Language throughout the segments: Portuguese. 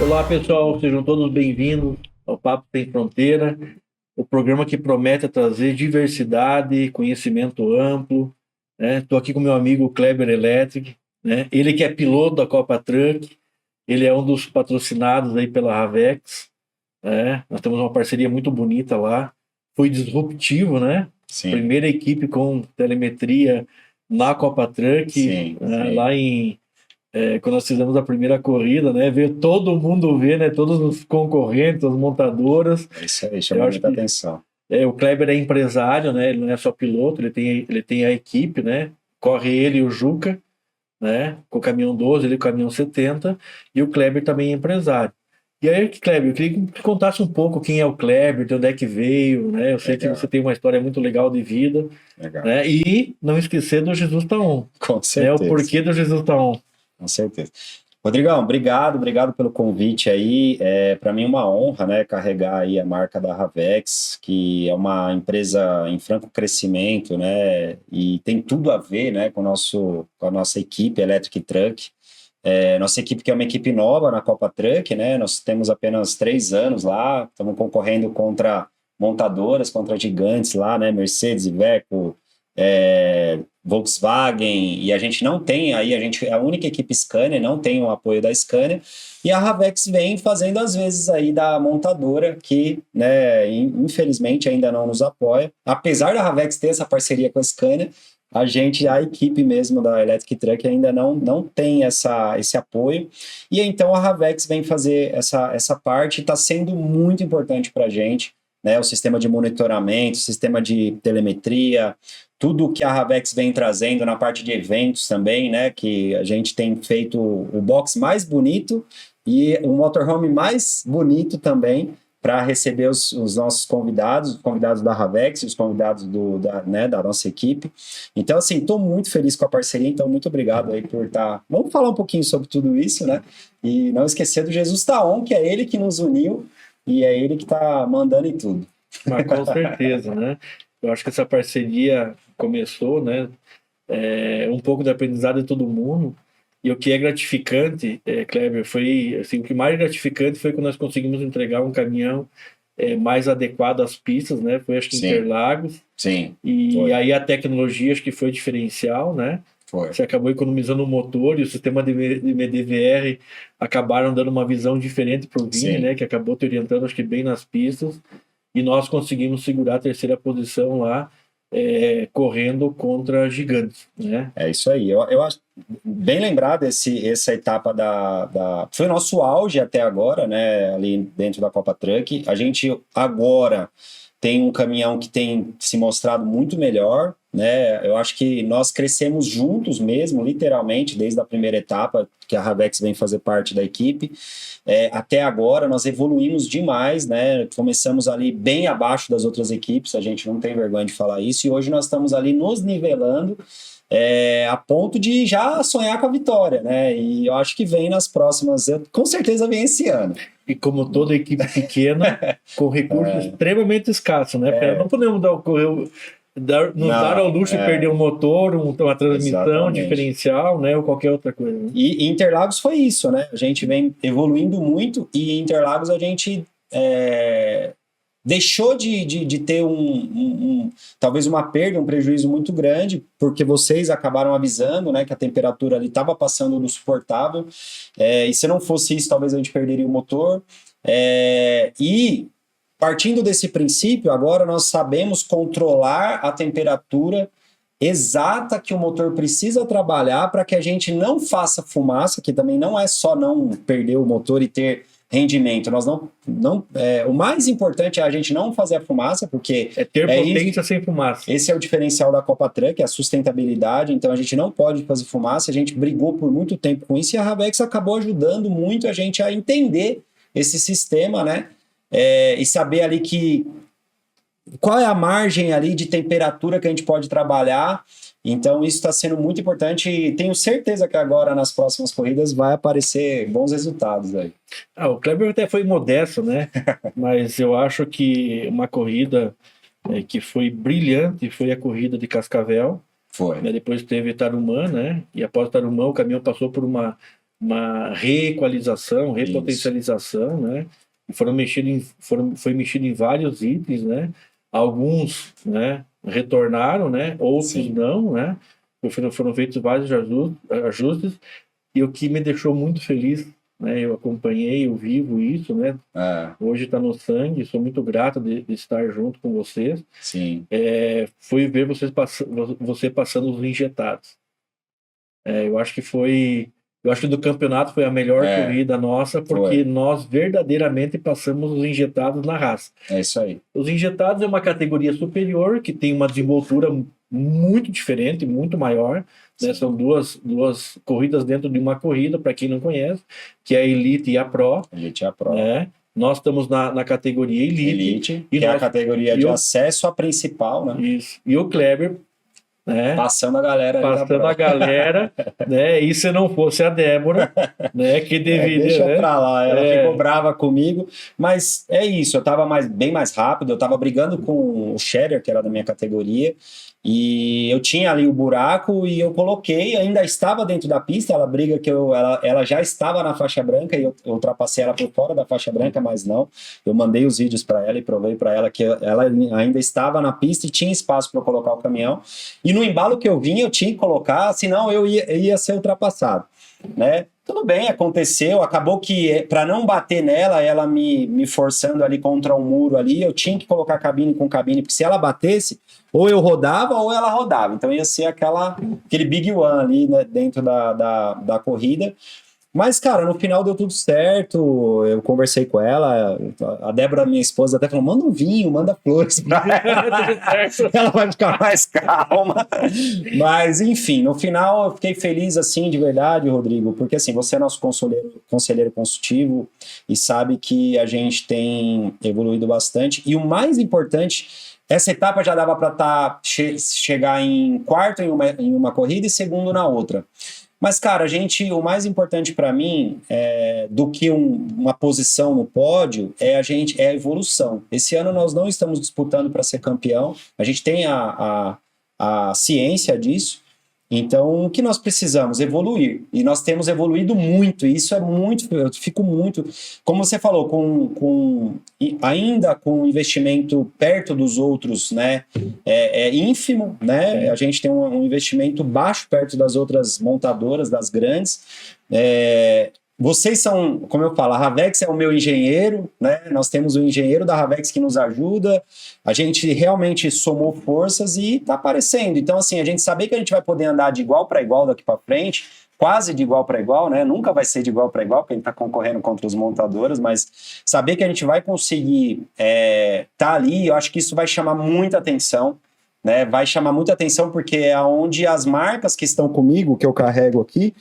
Olá, pessoal, sejam todos bem-vindos ao Papo Sem Fronteira, o programa que promete trazer diversidade, conhecimento amplo, né? Estou aqui com meu amigo Kleber Electric, né? Ele que é piloto da Copa Truck, ele é um dos patrocinados aí pela Ravex, né? Nós temos uma parceria muito bonita lá, foi disruptivo, né? Sim, Primeira equipe com telemetria na Copa Truck, sim, sim. lá quando nós fizemos a primeira corrida, né? Ver todo mundo ver, né? Todos os concorrentes, as montadoras. É isso aí, Eu chamou acho muita que atenção. o Kleber é empresário, né? Ele não é só piloto, ele tem a equipe, né? Corre ele e o Juca, né? Com o caminhão 12, ele com o caminhão 70, e o Kleber também é empresário. E aí, Kleber, eu queria que contasse um pouco quem é o Kleber, de onde é que veio, né? Eu sei que você Legal, tem uma história muito legal de vida, legal. né? E não esquecer do Jesus Tá On, Com né? O certeza, porquê do Jesus Tá On. com certeza. Rodrigão, obrigado pelo convite aí. É para mim uma honra, né, carregar aí a marca da Ravex, que é uma empresa em franco crescimento, né, e tem tudo a ver, né, com a nossa equipe Electric Truck. Nossa equipe que é uma equipe nova na Copa Truck, né, nós temos apenas 3 anos lá, estamos concorrendo contra montadoras, contra gigantes lá, né, Mercedes, Iveco, Volkswagen, e a gente não tem aí, a gente é a única equipe Scania, não tem o apoio da Scania, e a Ravex vem fazendo às vezes aí da montadora, que, né, infelizmente ainda não nos apoia, apesar da Ravex ter essa parceria com a Scania, a equipe mesmo da Electric Truck ainda não tem esse apoio, e então a Ravex vem fazer essa parte, está sendo muito importante para a gente, né, o sistema de monitoramento, o sistema de telemetria, tudo que a Ravex vem trazendo na parte de eventos também, né, que a gente tem feito o box mais bonito e o motorhome mais bonito também para receber os nossos convidados, os convidados da Ravex, os convidados da nossa equipe. Então, assim, estou muito feliz com a parceria, então muito obrigado aí por estar... Vamos falar um pouquinho sobre tudo isso, né? E não esquecer do Jesus Tá On, que é ele que nos uniu e é ele que está mandando em tudo. Mas com certeza, né? Eu acho que essa parceria começou, né? Um pouco de aprendizado de todo mundo. E o que é gratificante, Kleber, foi assim, o que mais gratificante foi quando nós conseguimos entregar um caminhão mais adequado às pistas, né? Foi acho que Sim, Interlagos. sim, E foi, aí a tecnologia acho que foi diferencial, né? foi. Você acabou economizando o motor e o sistema de DVR acabaram dando uma visão diferente para o Vini, Sim, né? Que acabou te orientando acho que bem nas pistas e nós conseguimos segurar a terceira posição lá, correndo contra gigantes, né? é isso aí. Eu acho bem lembrado essa etapa Foi o nosso auge até agora, né? Ali dentro da Copa Truck. A gente agora tem um caminhão que tem se mostrado muito melhor, né? Eu acho que nós crescemos juntos mesmo, literalmente, desde a primeira etapa que a Ravex vem fazer parte da equipe. Até agora nós evoluímos demais, né? Começamos ali bem abaixo das outras equipes, a gente não tem vergonha de falar isso, e hoje nós estamos ali nos nivelando a ponto de já sonhar com a vitória, né? E eu acho que vem nas próximas, com certeza vem esse ano. E como toda equipe pequena, com recursos extremamente escassos, né? Porque não podemos nos dar ao Não, luxo de perder um motor, uma transmissão exatamente. diferencial, né? Ou qualquer outra coisa. Né? E Interlagos foi isso, né? A gente vem evoluindo muito e Interlagos a gente deixou de ter talvez uma perda, um prejuízo muito grande, porque vocês acabaram avisando, né, que a temperatura ali estava passando do suportável, e se não fosse isso, talvez a gente perderia o motor. E partindo desse princípio, agora nós sabemos controlar a temperatura exata que o motor precisa trabalhar para que a gente não faça fumaça, que também não é só não perder o motor e ter rendimento. Nós o mais importante é a gente não fazer a fumaça, porque É ter potência sem fumaça. esse é o diferencial da Copa Truck, a sustentabilidade. Então a gente não pode fazer fumaça. A gente brigou por muito tempo com isso e a Ravex acabou ajudando muito a gente a entender esse sistema, né? E saber ali qual é a margem ali de temperatura que a gente pode trabalhar. Então, isso está sendo muito importante e tenho certeza que agora, nas próximas corridas, vai aparecer bons resultados aí. O Kleber até foi modesto, né? Mas eu acho que uma corrida que foi brilhante foi a corrida de Cascavel. Foi. Né? Depois teve Tarumã, né? E após Tarumã, o caminhão passou por uma uma reequalização, repotencialização, né? E foi mexido em vários itens, né? Alguns, né, retornaram, né? Outros não, né? Foram feitos vários ajustes, e o que me deixou muito feliz, né? Eu acompanhei, eu vivo isso, né? Hoje está no sangue, sou muito grato de estar junto com vocês. Sim. Foi ver você passando os injetados. Eu acho que do campeonato foi a melhor corrida nossa, porque nós verdadeiramente passamos os injetados na raça. É isso aí. Os injetados é uma categoria superior, que tem uma desenvoltura muito diferente, muito maior, né? São duas corridas dentro de uma corrida, para quem não conhece, que é a Elite e a Pro. Elite e a Pro. Né? Nós estamos na categoria Elite. Que é a categoria de acesso à principal, né? Isso. E o Kleber... Passando a galera, né? E se não fosse a Débora, né? Que deveria. Deixa pra lá, ela ficou brava comigo, mas é isso. Eu tava bem mais rápido, eu tava brigando com o Scherer, que era da minha categoria, e eu tinha ali o buraco e eu coloquei, ainda estava dentro da pista. Ela briga que ela já estava na faixa branca e eu ultrapassei ela por fora da faixa branca, mas não. Eu mandei os vídeos para ela e provei para ela que ela ainda estava na pista e tinha espaço para colocar o caminhão. E no embalo que eu vim, eu tinha que colocar, senão eu ia ser ultrapassado, né? Tudo bem, aconteceu, acabou que para não bater nela, ela me forçando ali contra um muro ali, eu tinha que colocar cabine com cabine, porque se ela batesse, ou eu rodava ou ela rodava, então ia ser aquele big one ali, né, dentro da corrida. Mas, cara, no final deu tudo certo, eu conversei com ela, a Débora, minha esposa, até falou, manda um vinho, manda flores pra ela, ela vai ficar mais calma. Mas, enfim, no final eu fiquei feliz, assim, de verdade, Rodrigo, porque, assim, você é nosso conselheiro consultivo e sabe que a gente tem evoluído bastante, e o mais importante, essa etapa já dava para chegar em quarto em uma corrida e segundo na outra. Mas, cara, o mais importante para mim do que uma posição no pódio é a evolução. Esse ano nós não estamos disputando para ser campeão, a gente tem a ciência disso. Então, o que nós precisamos? Evoluir. E nós temos evoluído muito, e isso eu fico muito... Como você falou, ainda com investimento perto dos outros, né? É ínfimo, né? A gente tem um investimento baixo perto das outras montadoras, das grandes. Vocês são, como eu falo, a Ravex é o meu engenheiro, né? Nós temos o engenheiro da Ravex que nos ajuda, a gente realmente somou forças e está aparecendo. Então, assim, a gente saber que a gente vai poder andar de igual para igual daqui para frente, quase de igual para igual, né? Nunca vai ser de igual para igual, porque a gente está concorrendo contra os montadores, mas saber que a gente vai conseguir tá ali, eu acho que isso vai chamar muita atenção, né? Vai chamar muita atenção porque é onde as marcas que estão comigo, que eu carrego aqui,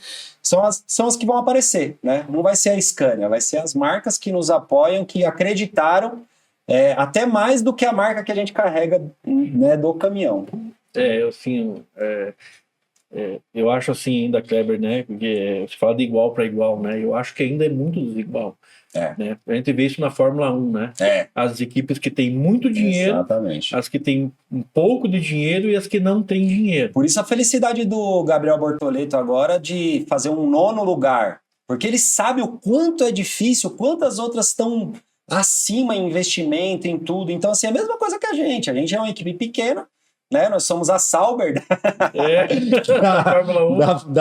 são as que vão aparecer, né? Não vai ser a Scania, vai ser as marcas que nos apoiam, que acreditaram até mais do que a marca que a gente carrega, né, do caminhão. Eu acho assim ainda, Kleber, né? Porque você fala de igual para igual, né? Eu acho que ainda é muito desigual. Né? A gente vê isso na Fórmula 1, né? As equipes que têm muito dinheiro, exatamente, as que têm um pouco de dinheiro e as que não têm dinheiro. Por isso a felicidade do Gabriel Bortoleto agora de fazer um 9º lugar, porque ele sabe o quanto é difícil, quantas outras estão acima em investimento, em tudo. Então, assim, é a mesma coisa que a gente é uma equipe pequena, né? Nós somos a Sauber da Fórmula 1.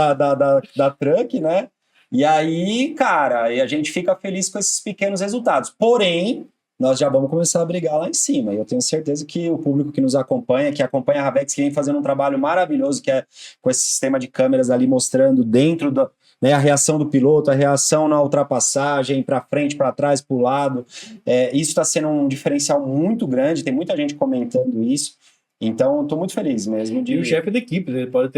da Truck, né? E aí, cara, a gente fica feliz com esses pequenos resultados. Porém, nós já vamos começar a brigar lá em cima. E eu tenho certeza que o público que nos acompanha, que acompanha a Ravex, que vem fazendo um trabalho maravilhoso, que é com esse sistema de câmeras ali mostrando dentro a reação do piloto, a reação na ultrapassagem, para frente, para trás, para o lado. Isso está sendo um diferencial muito grande, tem muita gente comentando isso. Então, estou muito feliz mesmo. E o chefe da equipe, ele pode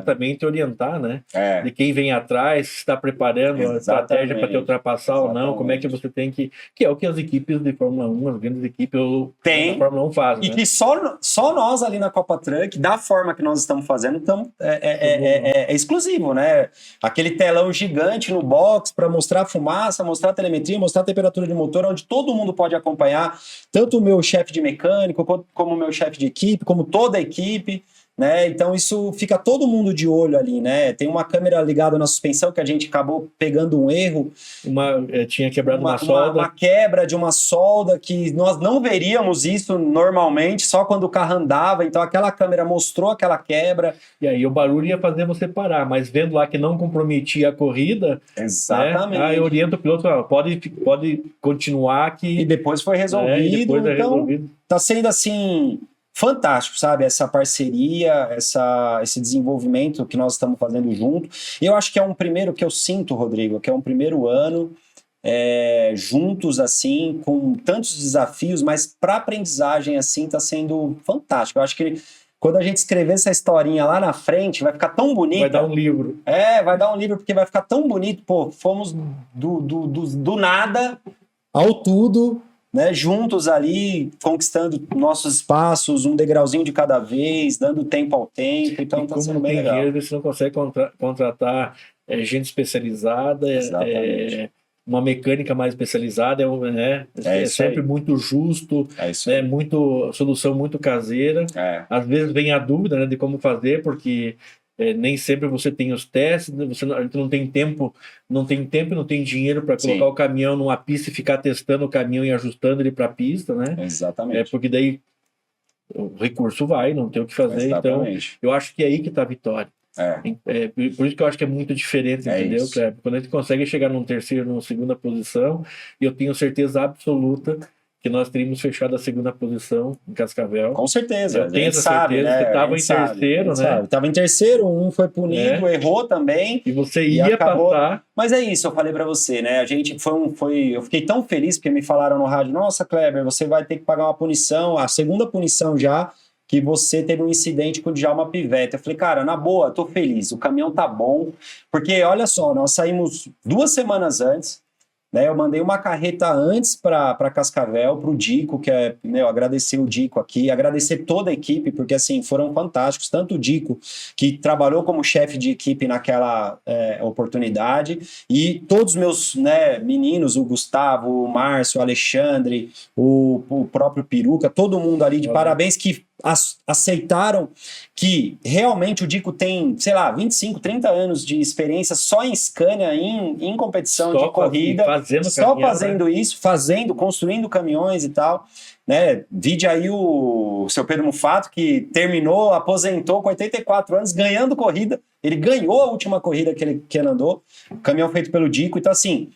também te orientar, né? De quem vem atrás, se está preparando a estratégia para te ultrapassar ou não, como é que você tem que é o que as equipes de Fórmula 1, as grandes equipes da Fórmula 1 fazem. E que só nós ali na Copa Truck, da forma que nós estamos fazendo, é exclusivo, né? Aquele telão gigante no box para mostrar a fumaça, mostrar a telemetria, mostrar a temperatura de motor, onde todo mundo pode acompanhar, tanto o meu chefe de mecânico como o meu chefe de equipe, como toda a equipe. né? Então isso fica todo mundo de olho ali, né? Tem uma câmera ligada na suspensão que a gente acabou pegando um erro. Tinha quebrado uma solda. Uma quebra de uma solda que nós não veríamos isso normalmente, só quando o carro andava. Então aquela câmera mostrou aquela quebra. E aí o barulho ia fazer você parar, mas vendo lá que não comprometia a corrida, exatamente. Né? Aí eu oriento o piloto, pode continuar que... E depois foi resolvido. Depois então resolvido. Tá sendo assim... fantástico, sabe? Essa parceria, esse desenvolvimento que nós estamos fazendo junto. E eu acho que é um primeiro que eu sinto, Rodrigo, que é um primeiro ano juntos, assim, com tantos desafios, mas para aprendizagem, assim, está sendo fantástico. Eu acho que quando a gente escrever essa historinha lá na frente, vai ficar tão bonito. Vai dar um livro. Vai dar um livro, porque vai ficar tão bonito. Pô, fomos do nada ao tudo, né, juntos ali, conquistando nossos espaços, um degrauzinho de cada vez, dando tempo ao tempo. Então tá sendo bem legal. Dinheiro, você não consegue contratar gente especializada, uma mecânica mais especializada, é sempre muito justo, solução muito caseira. Às vezes vem a dúvida, né, de como fazer, porque nem sempre você tem os testes, a gente não tem tempo e não tem dinheiro para colocar o caminhão numa pista e ficar testando o caminhão e ajustando ele para a pista, né? Exatamente. Porque daí o recurso vai, não tem o que fazer. Exatamente. Então eu acho que é aí que está a vitória. Por isso que eu acho que é muito diferente, entendeu, Kleber? Quando a gente consegue chegar num terceiro, numa segunda posição, e eu tenho certeza absoluta que nós teríamos fechado a segunda posição em Cascavel. Com certeza. Eu tenho essa certeza. Você estava em terceiro, né? Estava em terceiro, um foi punido, errou também. E você ia passar. Mas é isso, eu falei para você, né? A gente eu fiquei tão feliz porque me falaram no rádio: nossa, Kleber, você vai ter que pagar uma punição, a segunda punição já, que você teve um incidente com o Djalma Pivetta. Eu falei, cara, na boa, tô feliz, o caminhão tá bom. Porque, olha só, nós saímos 2 semanas antes, né? Eu mandei uma carreta antes para Cascavel, para o Dico, que eu agradecer o Dico aqui, agradecer toda a equipe, porque assim, foram fantásticos, tanto o Dico, que trabalhou como chefe de equipe naquela oportunidade, e todos os meus meninos, o Gustavo, o Márcio, o Alexandre, o próprio Peruca, todo mundo ali de parabéns, que aceitaram que realmente o Dico tem, sei lá, 25, 30 anos de experiência só em Scania, em competição de corrida, fazendo isso, construindo caminhões e tal, né? Vide aí o seu Pedro Mufato, que terminou, aposentou com 84 anos, ganhando corrida. Ele ganhou a última corrida que ele andou, caminhão feito pelo Dico. Então assim,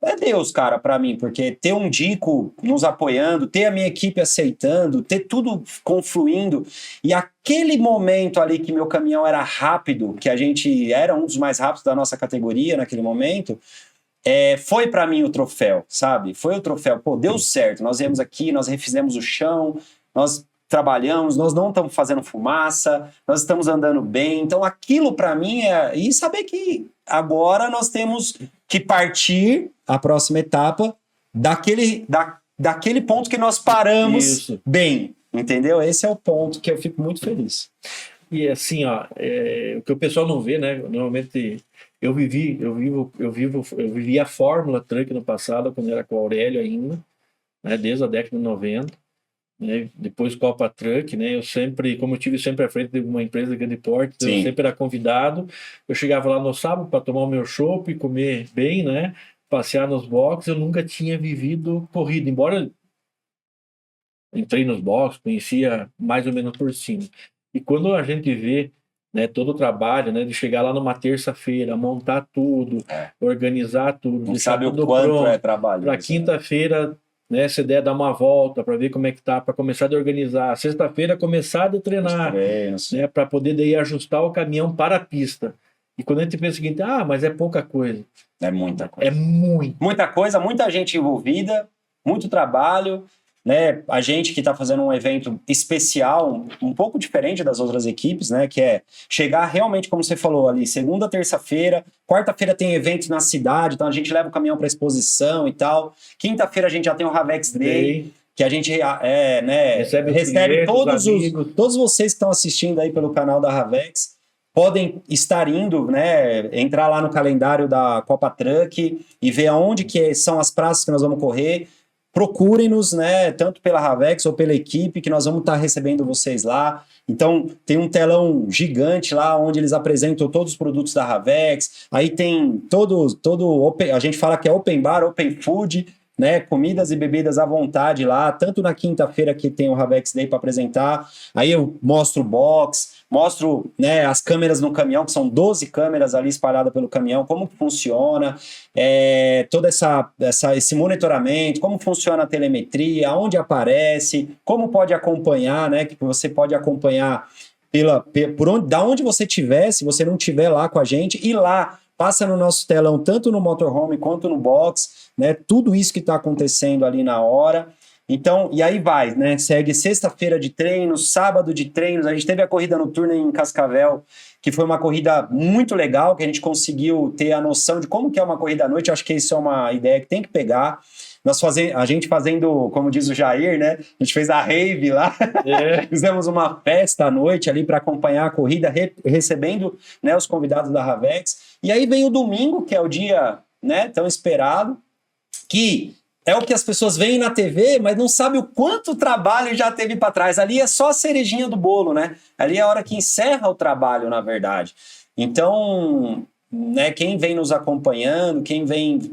é Deus, cara, pra mim, porque ter um Dico nos apoiando, ter a minha equipe aceitando, ter tudo confluindo, e aquele momento ali que meu caminhão era rápido, que a gente era um dos mais rápidos da nossa categoria naquele momento, foi pra mim o troféu, sabe? Foi o troféu, pô, deu certo, nós viemos aqui, nós refizemos o chão, nós trabalhamos, nós não estamos fazendo fumaça, nós estamos andando bem, então aquilo pra mim e saber que agora nós temos que partir a próxima etapa daquele ponto que nós paramos bem, entendeu? Esse é o ponto que eu fico muito feliz. E assim, o que o pessoal não vê, né? Normalmente eu vivi a Fórmula Truck no passado, quando era com o Aurélio ainda, né? Desde a década de 90. Né? Depois Copa Truck, né? Eu sempre, como eu tive sempre à frente de uma empresa de grande porte, então eu sempre era convidado. Eu chegava lá no sábado para tomar o meu chopp e comer bem, né? Passear nos boxes. Eu nunca tinha vivido corrida, embora entrei nos boxes, conhecia mais ou menos por cima. E quando a gente vê, né, todo o trabalho, né, de chegar lá numa terça-feira, montar tudo, organizar tudo, não sabe o quanto é trabalho. Para quinta-feira, né, se der, dar uma volta para ver como é que tá, para começar a organizar. Sexta-feira, começar a treinar, né, para poder daí ajustar o caminhão para a pista. E quando a gente pensa o seguinte, mas é pouca coisa. É muita coisa. É muita coisa, muita gente envolvida, muito trabalho, né? A gente que está fazendo um evento especial, um pouco diferente das outras equipes, né? Que é chegar realmente, como você falou ali, segunda, terça-feira, quarta-feira tem eventos na cidade, então a gente leva o caminhão para exposição e tal. Quinta-feira a gente já tem o Ravex Day, que a gente recebe todos vocês que estão assistindo aí pelo canal da Ravex. Podem estar indo, né, entrar lá no calendário da Copa Truck e ver aonde que são as praças que nós vamos correr. procurem-nos, né, tanto pela Ravex ou pela equipe, que nós vamos estar recebendo vocês lá. Então, tem um telão gigante lá, onde eles apresentam todos os produtos da Ravex. Aí tem a gente fala que é open bar, open food, né, comidas e bebidas à vontade lá, tanto na quinta-feira que tem o Ravex Day para apresentar. Aí eu mostro o box, mostro, né, as câmeras no caminhão, que são 12 câmeras ali espalhadas pelo caminhão, como que funciona, todo esse monitoramento, como funciona a telemetria, onde aparece, como pode acompanhar, né, que você pode acompanhar da onde você estiver, se você não estiver lá com a gente, e lá passa no nosso telão, tanto no motorhome quanto no box, né? Tudo isso que está acontecendo ali na hora. Então, e aí vai, né? Segue sexta-feira de treinos, sábado de treinos. A gente teve a corrida noturna em Cascavel, que foi uma corrida muito legal, que a gente conseguiu ter a noção de como que é uma corrida à noite. Eu acho que isso é uma ideia que tem que pegar. A gente fazendo, como diz o Jair, né? A gente fez a rave lá, fizemos uma festa à noite ali para acompanhar a corrida, recebendo, né, os convidados da Ravex. E aí vem o domingo, que é o dia, né, tão esperado, que é o que as pessoas veem na TV, mas não sabem o quanto trabalho já teve para trás. Ali é só a cerejinha do bolo, né? Ali é a hora que encerra o trabalho, na verdade. Então, né, quem vem nos acompanhando, quem vem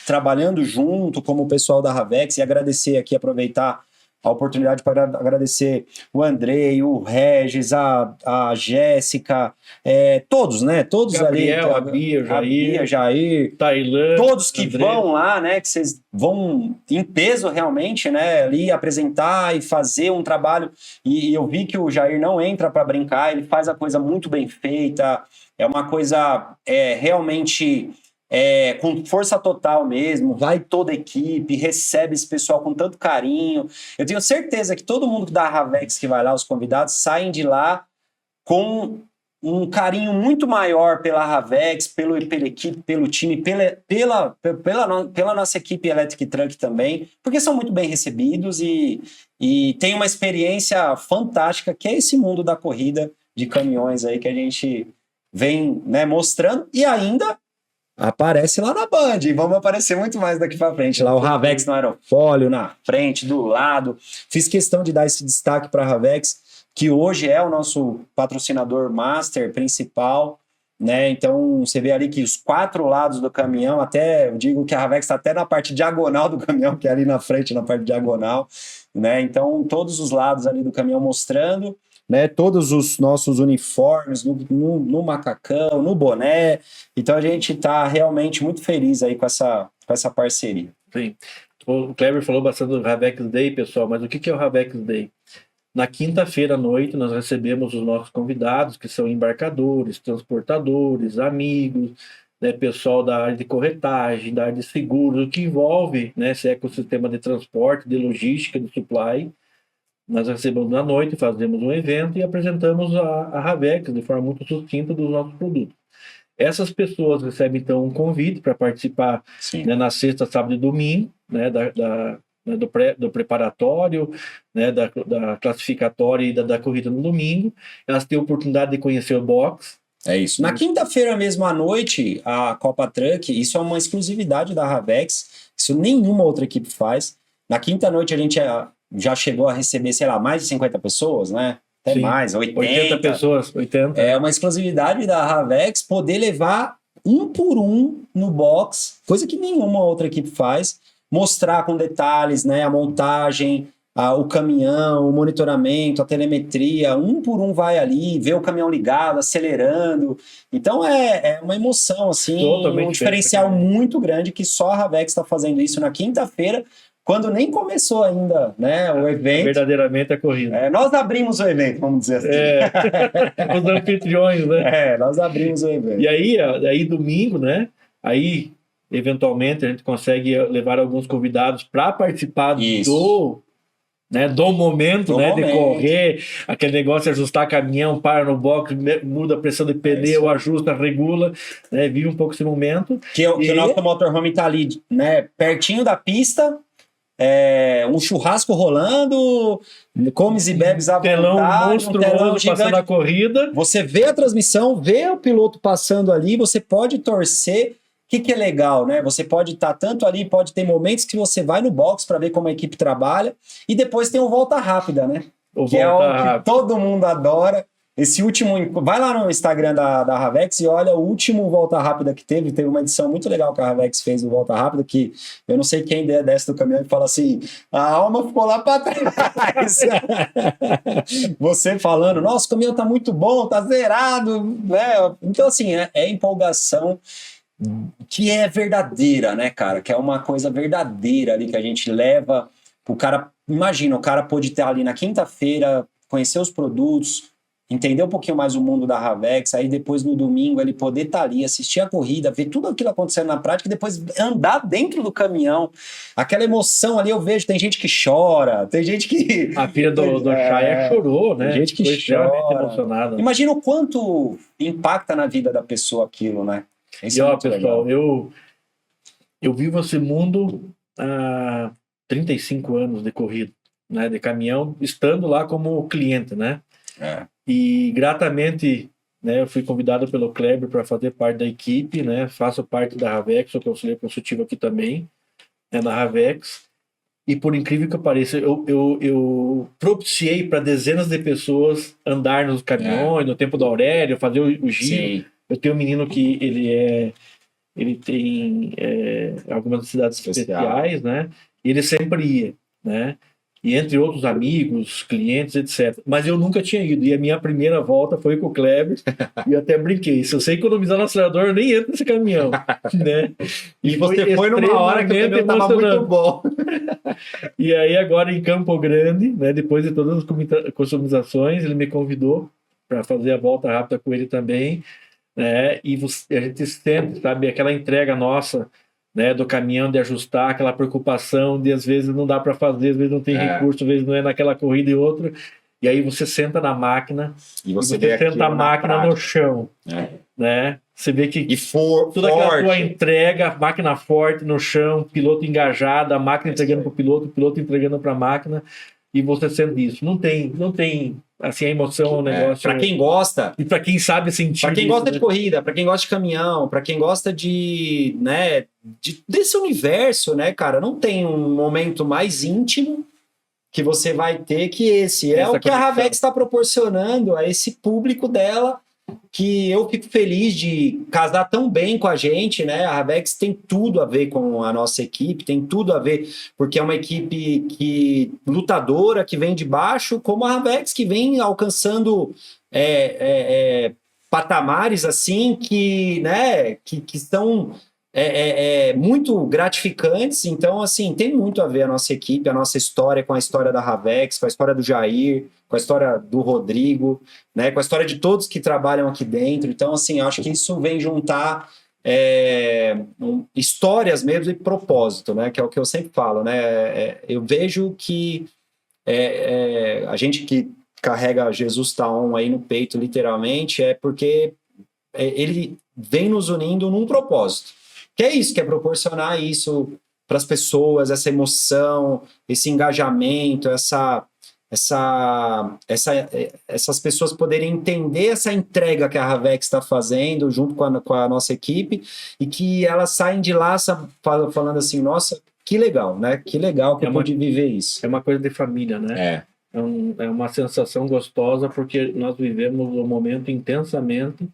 trabalhando junto, como o pessoal da Ravex, e agradecer aqui, aproveitar a oportunidade para agradecer o Andrei, o Regis, a Jéssica, todos, né? Todos Gabriel, ali. A Bia, Jair, Tailã, todos que André. vão lá, né? Que vocês vão em peso realmente, né? Ali apresentar e fazer um trabalho. E eu vi que o Jair não entra para brincar, ele faz a coisa muito bem feita, é uma coisa realmente. Com força total mesmo, vai toda a equipe, recebe esse pessoal com tanto carinho. Eu tenho certeza que todo mundo da Ravex que vai lá, os convidados, saem de lá com um carinho muito maior pela Ravex, pela equipe, pelo time, pela nossa equipe Electric Truck também, porque são muito bem recebidos e tem uma experiência fantástica, que é esse mundo da corrida de caminhões aí que a gente vem, né, mostrando, e ainda aparece lá na Band, e vamos aparecer muito mais daqui para frente. Lá o Ravex no aerofólio, na frente, do lado. Fiz questão de dar esse destaque para a Ravex, que hoje é o nosso patrocinador master principal, né? Então você vê ali que os 4 lados do caminhão, até eu digo que a Ravex está até na parte diagonal do caminhão, que é ali na frente, na parte diagonal, né? Então todos os lados ali do caminhão mostrando, né, todos os nossos uniformes no macacão, no boné. Então a gente está realmente muito feliz aí com essa parceria. Sim. O Kleber falou bastante do Ravex Day, pessoal, mas o que é o Ravex Day? Na quinta-feira à noite nós recebemos os nossos convidados, que são embarcadores, transportadores, amigos, né, pessoal da área de corretagem, da área de seguros, o que envolve, né, esse ecossistema de transporte, de logística, de supply. Nós recebemos à noite, fazemos um evento e apresentamos a Ravex de forma muito sucinta dos nossos produtos. Essas pessoas recebem, então, um convite para participar, né, na sexta, sábado e domingo, né, do preparatório, né, da classificatória e da corrida no domingo. Elas têm a oportunidade de conhecer o box. É isso. Na quinta-feira mesmo à noite, a Copa Truck, isso é uma exclusividade da Ravex, isso nenhuma outra equipe faz. Na quinta noite a gente já chegou a receber, sei lá, mais de 50 pessoas, né? Até Sim, mais, 80 pessoas, 80. É uma exclusividade da Ravex poder levar um por um no box, coisa que nenhuma outra equipe faz, mostrar com detalhes, né, a montagem, o caminhão, o monitoramento, a telemetria, um por um vai ali, vê o caminhão ligado, acelerando. Então é uma emoção, assim, um diferencial muito grande que só a Ravex está fazendo isso na quinta-feira, quando nem começou ainda, né, o evento. Verdadeiramente a corrida. Nós abrimos o evento, vamos dizer assim. Os anfitriões, né? Nós abrimos o evento. E aí domingo, né, aí eventualmente a gente consegue levar alguns convidados para participar do momento, de correr, aquele negócio de ajustar caminhão, para no box, muda a pressão de pneu, ajusta, regula, né, vive um pouco esse momento. Que o nosso motorhome está ali, né, pertinho da pista, um churrasco rolando, comes e bebes à vontade, um telão passando a corrida. Você vê a transmissão, vê o piloto passando ali, você pode torcer que é legal, né? Você pode estar tanto ali, pode ter momentos que você vai no box para ver como a equipe trabalha, e depois tem o volta rápida, né? Que é o que todo mundo adora. Esse último, vai lá no Instagram da Ravex e olha o último Volta Rápida que teve uma edição muito legal que a Ravex fez do Volta Rápida, que eu não sei quem desce do caminhão e fala assim, a alma ficou lá para trás. Você falando, nossa, o caminhão tá muito bom, tá zerado, né? Então, assim, é empolgação que é verdadeira, né, cara? Que é uma coisa verdadeira ali que a gente leva o cara. Imagina, o cara pôde estar ali na quinta-feira, conhecer os produtos, entender um pouquinho mais o mundo da Ravex, aí depois no domingo ele poder estar ali, assistir a corrida, ver tudo aquilo acontecendo na prática e depois andar dentro do caminhão. Aquela emoção ali eu vejo, tem gente que chora, tem gente que... A filha do Chaya chorou, né? Tem gente que foi extremamente chora. Emocionada. Imagina o quanto impacta na vida da pessoa aquilo, né? Isso e pessoal, eu vivo esse mundo há 35 anos de corrida, né? De caminhão, estando lá como cliente, né? E gratamente, né, eu fui convidado pelo Kleber para fazer parte da equipe, né? Faço parte da Ravex, sou conselheiro consultivo aqui também, né, na Ravex. E por incrível que pareça, eu propiciei para dezenas de pessoas andar nos caminhões, no tempo do Aurélio, fazer o giro. Sim. Eu tenho um menino que ele tem algumas necessidades especiais, né? E ele sempre ia, né? E entre outros amigos, clientes, etc. Mas eu nunca tinha ido. E a minha primeira volta foi com o Kleber. E eu até brinquei. Se eu sei economizar no acelerador, eu nem entro nesse caminhão. Né? E você foi numa hora que o caminhão estava muito bom. E aí agora em Campo Grande, né, depois de todas as customizações, ele me convidou para fazer a volta rápida com ele também. Né? E a gente sente, sabe, aquela entrega nossa, né, do caminhão, de ajustar, aquela preocupação de às vezes não dá para fazer, às vezes não tem recurso, às vezes não é naquela corrida e outra, e aí você senta na máquina e você senta a máquina no chão, né? Você vê que toda aquela tua entrega, máquina forte no chão, piloto engajado, a máquina entregando para o piloto entregando para a máquina, e você sente isso. Não tem assim, a emoção, o negócio... Para quem gosta... E para quem sabe sentir... Para quem gosta de corrida, para quem gosta de caminhão, para quem gosta de, né, desse universo, né, cara? Não tem um momento mais íntimo que você vai ter que esse. É o que a Ravex está proporcionando a esse público dela, que eu fico feliz de casar tão bem com a gente, né? A Ravex tem tudo a ver com a nossa equipe, tem tudo a ver, porque é uma equipe lutadora, que vem de baixo, como a Ravex, que vem alcançando patamares assim que, né, que são muito gratificantes. Então, assim, tem muito a ver a nossa equipe, a nossa história com a história da Ravex, com a história do Jair, com a história do Rodrigo, né, com a história de todos que trabalham aqui dentro. Então, assim, acho que isso vem juntar histórias mesmo e propósito, né, que é o que eu sempre falo, né? Eu vejo que a gente que carrega Jesus Taon aí no peito, literalmente, é porque ele vem nos unindo num propósito, que é isso, que é proporcionar isso para as pessoas, essa emoção, esse engajamento, essas pessoas poderem entender essa entrega que a Ravex está fazendo junto com a nossa equipe, e que elas saem de lá falando assim, nossa, que legal, né? Que legal que eu pude viver isso. É uma coisa de família, né? É uma sensação gostosa, porque nós vivemos o momento intensamente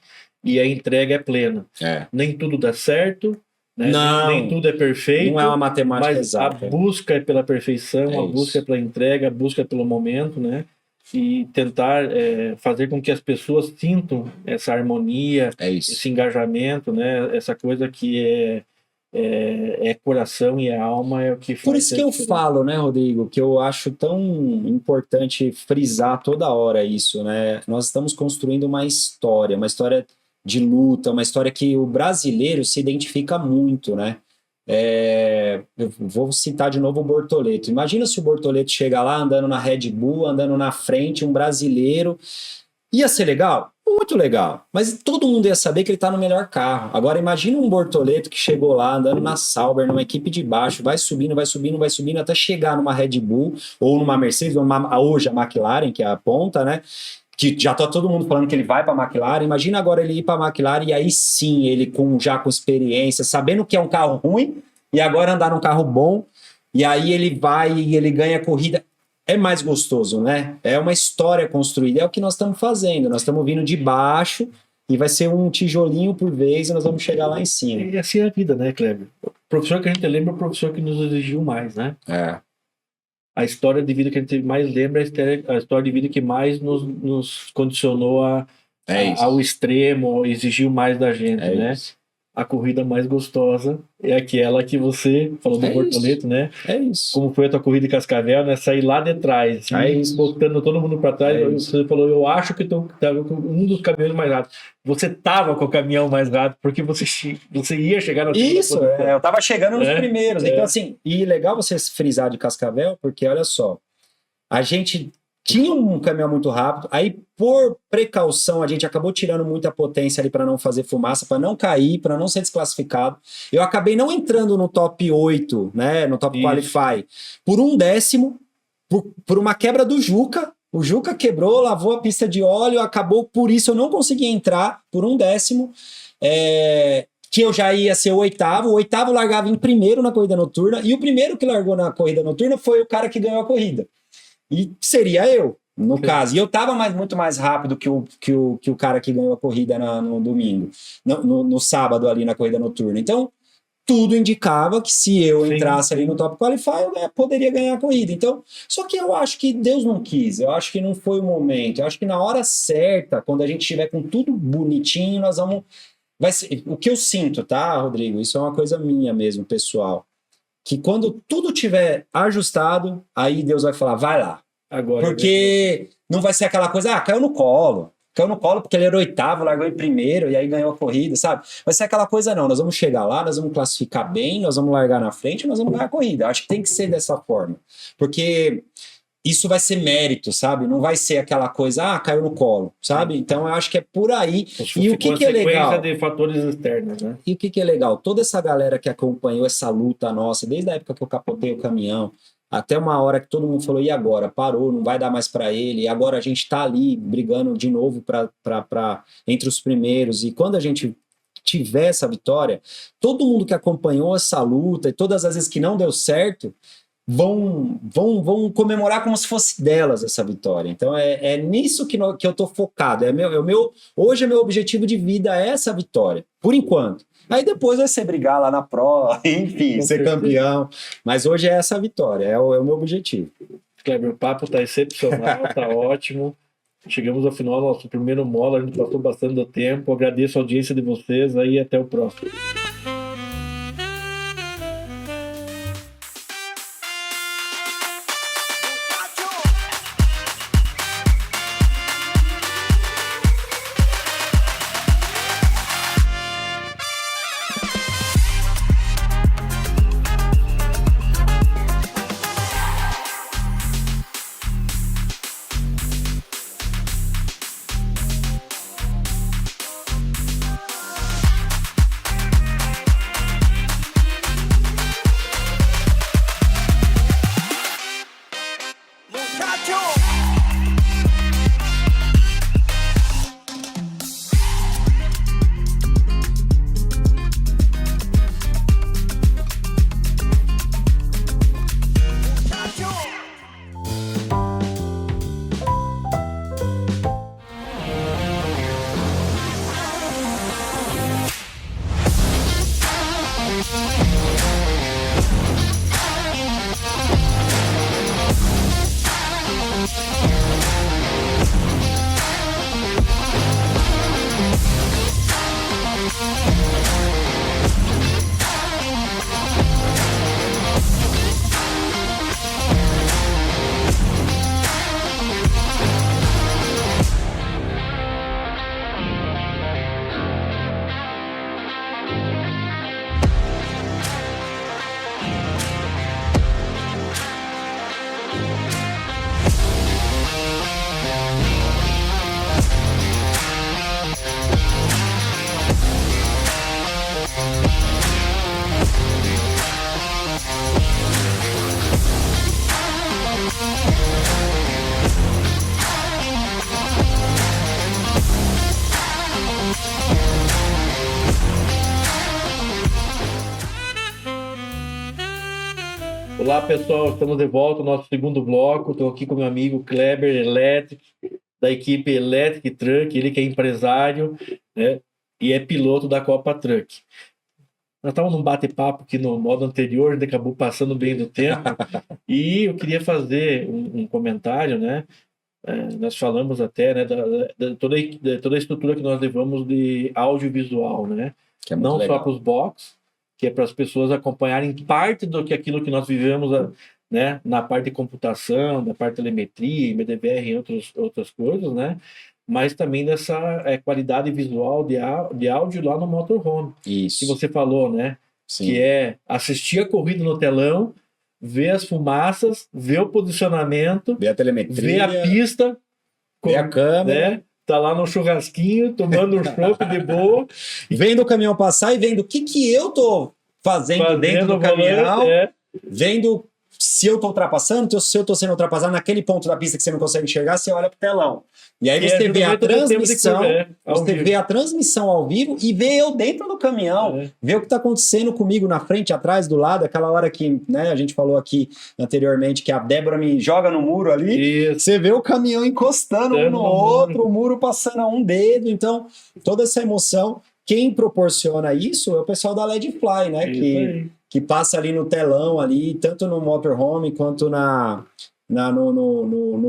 e a entrega é plena. Nem tudo dá certo, né? Nem tudo é perfeito. Não é uma matemática mas exata. A busca é pela perfeição, a busca é pela entrega, a busca é pelo momento, né? E tentar fazer com que as pessoas sintam essa harmonia, esse engajamento, né? Essa coisa que é coração e alma, é o que faz. Por isso que eu falo, né, Rodrigo, que eu acho tão importante frisar toda hora isso, né? Nós estamos construindo uma história de luta, uma história que o brasileiro se identifica muito, né? Eu vou citar de novo o Bortoleto. Imagina se o Bortoleto chega lá andando na Red Bull, andando na frente, um brasileiro. Ia ser legal? Muito legal. Mas todo mundo ia saber que ele está no melhor carro. Agora imagina um Bortoleto que chegou lá andando na Sauber, numa equipe de baixo, vai subindo, até chegar numa Red Bull, ou numa Mercedes, ou hoje a McLaren, que é a ponta, né? que já tá todo mundo falando que ele vai para a McLaren. Imagina agora ele ir para a McLaren e aí sim, ele já com experiência, sabendo que é um carro ruim, e agora andar num carro bom, e aí ele vai e ele ganha a corrida. É mais gostoso, né? É uma história construída, é o que nós estamos fazendo. Nós estamos vindo de baixo e vai ser um tijolinho por vez e nós vamos chegar lá em cima. E assim é a vida, né, Kleber? O professor que a gente lembra é o professor que nos exigiu mais, né? A história de vida que a gente mais lembra é a história de vida que mais nos condicionou ao extremo, exigiu mais da gente, né? Isso. A corrida mais gostosa é aquela que você falou do Bortoleto, né? É isso. Como foi a tua corrida de Cascavel, né? Sair lá de trás, botando todo mundo para trás. Você falou, eu acho que tu estava com um dos caminhões mais rápidos. Você estava com o caminhão mais rápido, porque você ia chegar na Isso, eu estava chegando nos primeiros. Então, assim, e legal você frisar de Cascavel, porque olha só, a gente tinha um caminhão muito rápido, aí por precaução a gente acabou tirando muita potência ali para não fazer fumaça, para não cair, para não ser desclassificado. Eu acabei não entrando no top 8, né, no top qualify, por 1/10, por uma quebra do Juca. O Juca quebrou, lavou a pista de óleo, acabou, por isso eu não consegui entrar por 1/10, que eu já ia ser o oitavo largava em primeiro na corrida noturna, e o primeiro que largou na corrida noturna foi o cara que ganhou a corrida. E seria eu, no caso. E eu estava muito mais rápido que o cara que ganhou a corrida no domingo, no sábado ali na corrida noturna. Então, tudo indicava que se eu entrasse ali no top qualify, eu poderia ganhar a corrida. Então, só que eu acho que Deus não quis, eu acho que não foi o momento. Eu acho que na hora certa, quando a gente estiver com tudo bonitinho, nós vamos... o que eu sinto, tá, Rodrigo? Isso é uma coisa minha mesmo, pessoal. Que quando tudo tiver ajustado, aí Deus vai falar, vai lá. Agora, porque não vai ser aquela coisa, caiu no colo porque ele era oitavo, largou em primeiro e aí ganhou a corrida, sabe? Vai ser aquela coisa não, nós vamos chegar lá, nós vamos classificar bem, nós vamos largar na frente, nós vamos ganhar a corrida. Acho que tem que ser dessa forma, porque isso vai ser mérito, sabe? Não vai ser aquela coisa, caiu no colo, sabe? Então eu acho que é por aí. E o que é legal? De fatores externos, né? E o que é legal? Toda essa galera que acompanhou essa luta nossa, desde a época que eu capotei o caminhão, até uma hora que todo mundo falou, e agora? Parou, não vai dar mais para ele, e agora a gente tá ali brigando de novo entre os primeiros, e quando a gente tiver essa vitória, todo mundo que acompanhou essa luta, e todas as vezes que não deu certo, vão comemorar como se fosse delas essa vitória. Então é nisso que eu tô focado. Hoje é meu objetivo de vida é essa vitória, por enquanto. Aí depois vai ser brigar lá na Pro, enfim, ser campeão. Mas hoje é essa vitória, é o meu objetivo. Kleber, o papo tá excepcional, tá ótimo. Chegamos ao final do nosso primeiro mola, a gente passou bastante do tempo. Agradeço a audiência de vocês aí, até o próximo. Olá, pessoal, estamos de volta no nosso segundo bloco. Estou aqui com meu amigo Kleber Electric, da equipe Electric Truck, ele que é empresário, né, e é piloto da Copa Truck. Nós estávamos num bate-papo aqui no modo anterior, a gente acabou passando bem do tempo, e eu queria fazer um comentário, né? Nós falamos até, né, de toda a estrutura que nós levamos de audiovisual, né? Que é muito Não legal. só para os box, que é para as pessoas acompanharem parte do que aquilo que nós vivemos, né, na parte de computação, da parte de telemetria, MDVR e outras coisas, né? Mas também dessa qualidade visual de áudio lá no motorhome, que Isso. você falou, né? Sim. Que é assistir a corrida no telão, ver as fumaças, ver o posicionamento, Ver a telemetria, ver a pista, ver a câmera, né? Tá lá no churrasquinho, tomando um chopp de boa, vendo o caminhão passar e vendo o que eu tô fazendo dentro do caminhão, vendo se eu tô ultrapassando, se eu tô sendo ultrapassado naquele ponto da pista que você não consegue enxergar, você olha pro telão. E aí você vê a transmissão, você vê a transmissão ao vivo e vê eu dentro do caminhão, vê o que tá acontecendo comigo na frente, atrás, do lado, aquela hora que, né, a gente falou aqui anteriormente que a Débora me joga no muro ali, você vê o caminhão encostando um no outro, o muro passando a um dedo, então toda essa emoção, quem proporciona isso é o pessoal da LED Fly, né, que passa ali no telão, ali, tanto no motorhome quanto no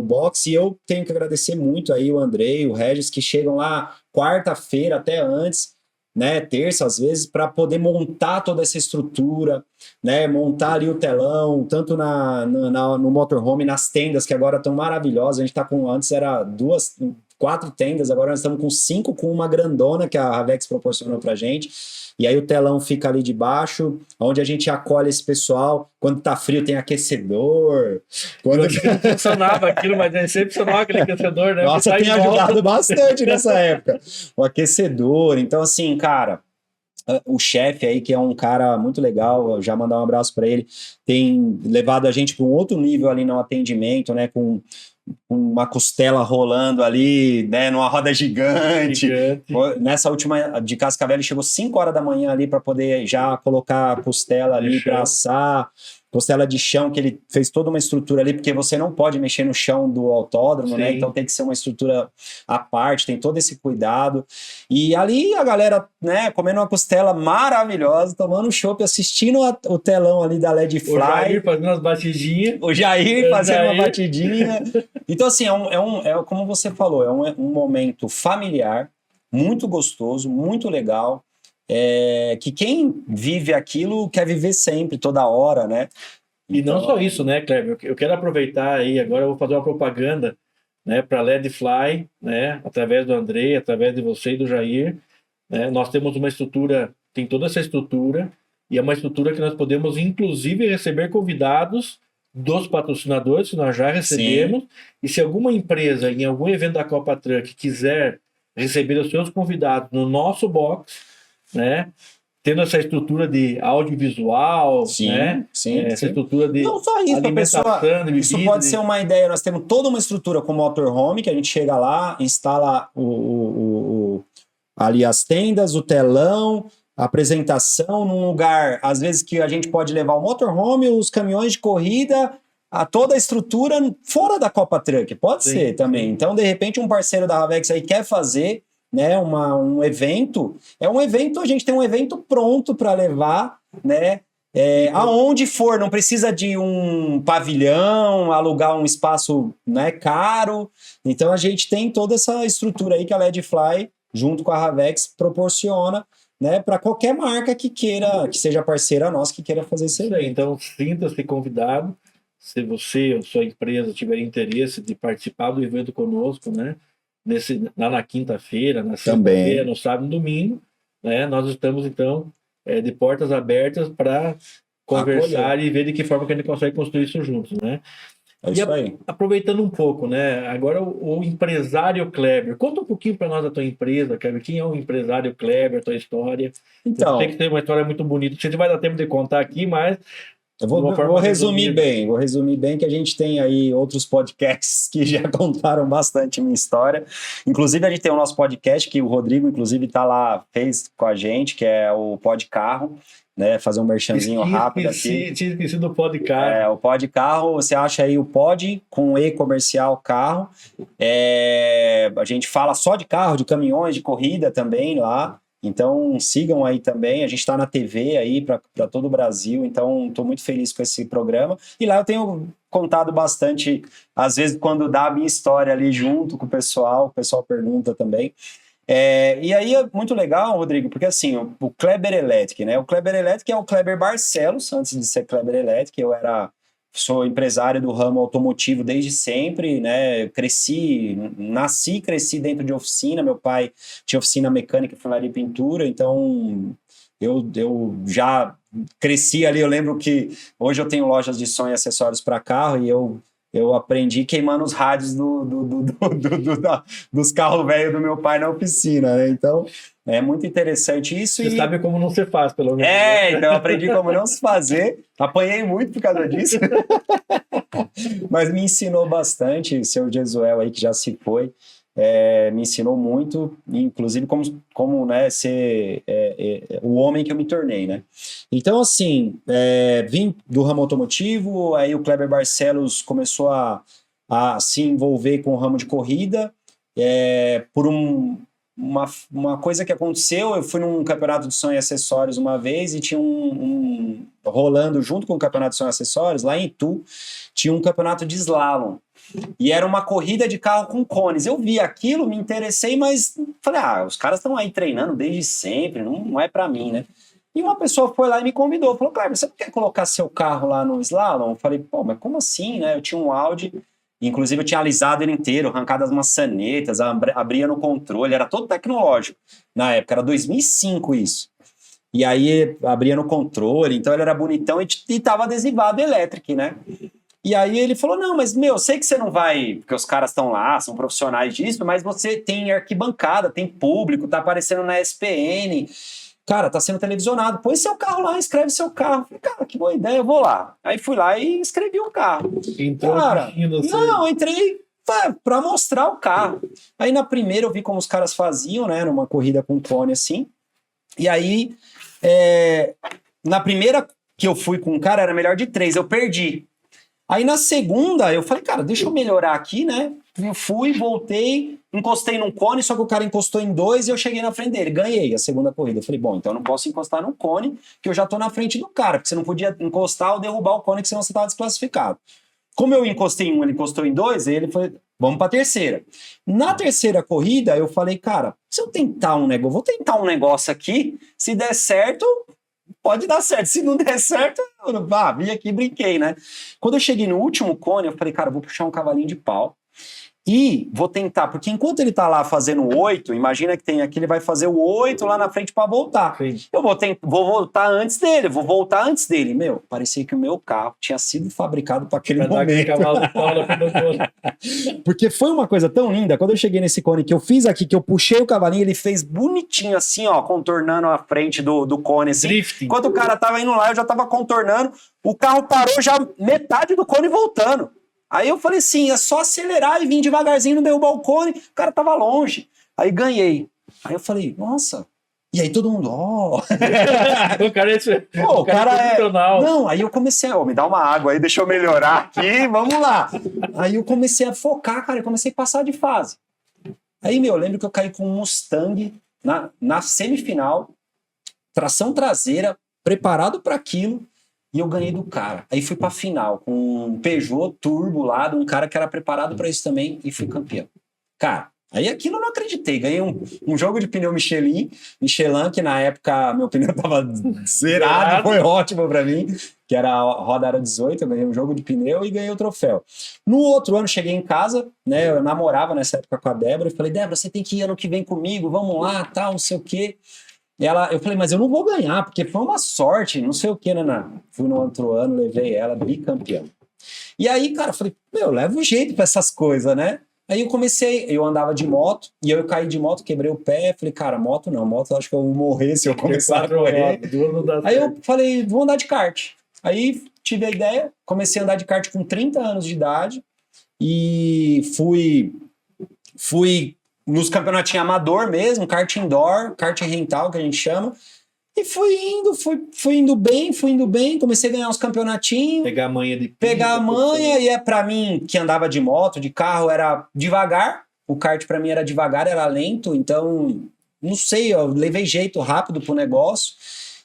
box, e eu tenho que agradecer muito aí o Andrei, o Regis, que chegam lá quarta-feira, até antes, né, terça às vezes, para poder montar toda essa estrutura, né, montar ali o telão, tanto no motorhome, nas tendas, que agora estão maravilhosas, a gente tá com, antes era 4 tendas, agora nós estamos com 5, com uma grandona que a Havex proporcionou pra gente. E aí o telão fica ali debaixo, onde a gente acolhe esse pessoal. Quando tá frio tem aquecedor. Quando não funcionava aquilo, mas é sempre funcionava aquele aquecedor, né? Nossa, tem ajudado bastante nessa época. O aquecedor. Então, assim, cara, o chefe aí, que é um cara muito legal, já mandar um abraço para ele, tem levado a gente para um outro nível ali no atendimento, né? Com uma costela rolando ali, né, numa roda gigante. Nessa última de Cascavel, ele chegou 5 horas da manhã ali para poder já colocar a costela ali para assar. Costela de chão, que ele fez toda uma estrutura ali, porque você não pode mexer no chão do autódromo, né? Então tem que ser uma estrutura à parte, tem todo esse cuidado. E ali a galera, né, comendo uma costela maravilhosa, tomando um chopp, assistindo o telão ali da LED Fly. O Jair fazendo umas batidinhas. O Jair fazendo uma batidinha. Então, assim, como você falou, é um momento familiar, muito gostoso, muito legal. Que quem vive aquilo quer viver sempre, toda hora, né? E então, não só isso, né, Kleber? Eu quero aproveitar aí, agora eu vou fazer uma propaganda, né, para a LED Fly, né, através do Andrei, através de você e do Jair. Né? Nós temos uma estrutura, tem toda essa estrutura, e é uma estrutura que nós podemos, inclusive, receber convidados dos patrocinadores, que nós já recebemos. Sim. E se alguma empresa, em algum evento da Copa Truck, quiser receber os seus convidados no nosso box, né, tendo essa estrutura de audiovisual, sim, né, sim, essa estrutura de não só isso, alimentação, pessoa, isso pode ser uma ideia. Nós temos toda uma estrutura com motorhome, que a gente chega lá, instala ali as tendas, o telão, a apresentação num lugar, às vezes que a gente pode levar o motorhome, os caminhões de corrida, a toda a estrutura fora da Copa Truck, pode ser também. Então, de repente, um parceiro da Havex aí quer fazer, né, um evento, a gente tem um evento pronto para levar, né, aonde for, não precisa de um pavilhão, alugar um espaço, né, caro. Então a gente tem toda essa estrutura aí que a LED Fly, junto com a Havex, proporciona, né, para qualquer marca que queira, que seja parceira nossa, que queira fazer isso aí. Então sinta-se convidado, se você ou sua empresa tiver interesse de participar do evento conosco, né, lá na quinta-feira, na sexta-feira, no sábado e no domingo, né? Nós estamos, então, de portas abertas para conversar e ver de que forma que a gente consegue construir isso juntos, né? É isso aí. Aproveitando um pouco, né? Agora o empresário Kleber. Conta um pouquinho para nós da tua empresa, Kleber. Quem é o empresário Kleber, a tua história? Então, tem que ter uma história muito bonita. A gente vai dar tempo de contar aqui, mas Eu vou resumir bem, que a gente tem aí outros podcasts que já contaram bastante minha história. Inclusive, a gente tem o nosso podcast, que o Rodrigo, inclusive, tá lá, fez com a gente, que é o Pod Carro, né? Fazer um merchanzinho rápido aqui. Tinha esquecido o Pod Carro. O Pod Carro, você acha aí o Pod com E comercial carro. A gente fala só de carro, de caminhões, de corrida também lá. Então, sigam aí também. A gente está na TV aí para todo o Brasil, então estou muito feliz com esse programa. E lá eu tenho contado bastante, às vezes, quando dá a minha história ali junto com o pessoal pergunta também. E aí é muito legal, Rodrigo, porque assim, o Kleber Electric, né? O Kleber Electric é o Kleber Barcelos, antes de ser Kleber Electric, sou empresário do ramo automotivo desde sempre, né? Cresci dentro de oficina. Meu pai tinha oficina mecânica, funilaria e pintura, então eu já cresci ali. Eu lembro que hoje eu tenho lojas de som e acessórios para carro e eu aprendi queimando os rádios dos carros velhos do meu pai na oficina, né? Então, é muito interessante isso. Você sabe como não se faz, pelo menos. Então eu aprendi como não se fazer. Apanhei muito por causa disso. Mas me ensinou bastante. O seu Jesuel aí, que já se foi, me ensinou muito, inclusive como né, ser o homem que eu me tornei, né? Então, assim, vim do ramo automotivo, aí o Kleber Barcelos começou a se envolver com o ramo de corrida, por uma coisa que aconteceu. Eu fui num campeonato de som e acessórios uma vez e tinha rolando junto com o campeonato de som e acessórios, lá em Itu, tinha um campeonato de slalom. E era uma corrida de carro com cones. Eu vi aquilo, me interessei, mas falei, os caras estão aí treinando desde sempre, não é pra mim, né? E uma pessoa foi lá e me convidou, falou, Kleber, você não quer colocar seu carro lá no slalom? Eu falei, pô, mas como assim, né? Eu tinha um Audi, inclusive eu tinha alisado ele inteiro, arrancado as maçanetas, abria no controle, era todo tecnológico. Na época, era 2005 isso. E aí abria no controle, então ele era bonitão e tava adesivado elétrico, né? E aí ele falou, não, mas sei que você não vai, porque os caras estão lá, são profissionais disso, mas você tem arquibancada, tem público, tá aparecendo na ESPN, cara, tá sendo televisionado, põe seu carro lá, escreve seu carro. Falei, cara, que boa ideia, eu vou lá. Aí fui lá e escrevi o carro. Cara, não, entrei pra mostrar o carro. Aí na primeira eu vi como os caras faziam, né, numa corrida com cone assim, e aí na primeira que eu fui com o cara era melhor de 3, eu perdi. Aí na segunda eu falei, cara, deixa eu melhorar aqui, né? Eu fui, voltei, encostei num cone, só que o cara encostou em 2 e eu cheguei na frente dele, ganhei a segunda corrida. Eu falei, bom, então eu não posso encostar num cone, que eu já tô na frente do cara, porque você não podia encostar ou derrubar o cone, que senão você tava desclassificado. Como eu encostei em 1, ele encostou em 2, ele foi, vamos pra terceira. Na terceira corrida, eu falei, cara, se eu tentar vou tentar um negócio aqui, se der certo, pode dar certo. Se não der certo, vim aqui e brinquei, né? Quando eu cheguei no último cone, eu falei, cara, eu vou puxar um cavalinho de pau e vou tentar, porque enquanto ele tá lá fazendo 8, imagina que tem aqui, ele vai fazer o 8 lá na frente para voltar. Sim. Eu vou voltar antes dele, vou voltar antes dele. Parecia que o meu carro tinha sido fabricado para aquele momento. Porque foi uma coisa tão linda, quando eu cheguei nesse cone que eu fiz aqui, que eu puxei o cavalinho, ele fez bonitinho assim, ó, contornando a frente do cone, assim. Drifting. Enquanto o cara tava indo lá, eu já tava contornando, o carro parou já metade do cone voltando. Aí eu falei assim, é só acelerar e vir devagarzinho, não derrubar o cone, o cara tava longe. Aí ganhei. Aí eu falei, nossa. E aí todo mundo, ó. O cara é... Não, aí eu comecei, me dá uma água aí, deixa eu melhorar aqui, vamos lá. Aí eu comecei a focar, cara, eu comecei a passar de fase. Aí, eu lembro que eu caí com um Mustang na semifinal, tração traseira, preparado para aquilo. E eu ganhei do cara. Aí fui pra final com um Peugeot Turbo lá, de um cara que era preparado pra isso também, e fui campeão. Cara, aí aquilo eu não acreditei. Ganhei um jogo de pneu Michelin, que na época meu pneu tava zerado, foi ótimo pra mim, que a roda era 18, eu ganhei um jogo de pneu e ganhei o troféu. No outro ano, cheguei em casa, né, eu namorava nessa época com a Débora, e falei, Débora, você tem que ir ano que vem comigo, vamos lá, tal, não sei o quê. Eu falei, mas eu não vou ganhar, porque foi uma sorte, não sei o que, né? Fui no outro ano, levei ela, bicampeão. E aí, cara, eu falei, leva um jeito pra essas coisas, né? Aí eu andava de moto, e eu caí de moto, quebrei o pé, falei, cara, moto eu acho que eu vou morrer se eu começar a correr. Aí eu falei, vou andar de kart. Aí tive a ideia, comecei a andar de kart com 30 anos de idade e fui nos campeonatinhos amador mesmo, kart indoor, kart rental que a gente chama, e fui indo bem, comecei a ganhar uns campeonatinhos. Pegar a manha de Pegar a manha, e pra mim, que andava de moto, de carro, era devagar. O kart pra mim era devagar, era lento, então, não sei, eu levei jeito rápido pro negócio.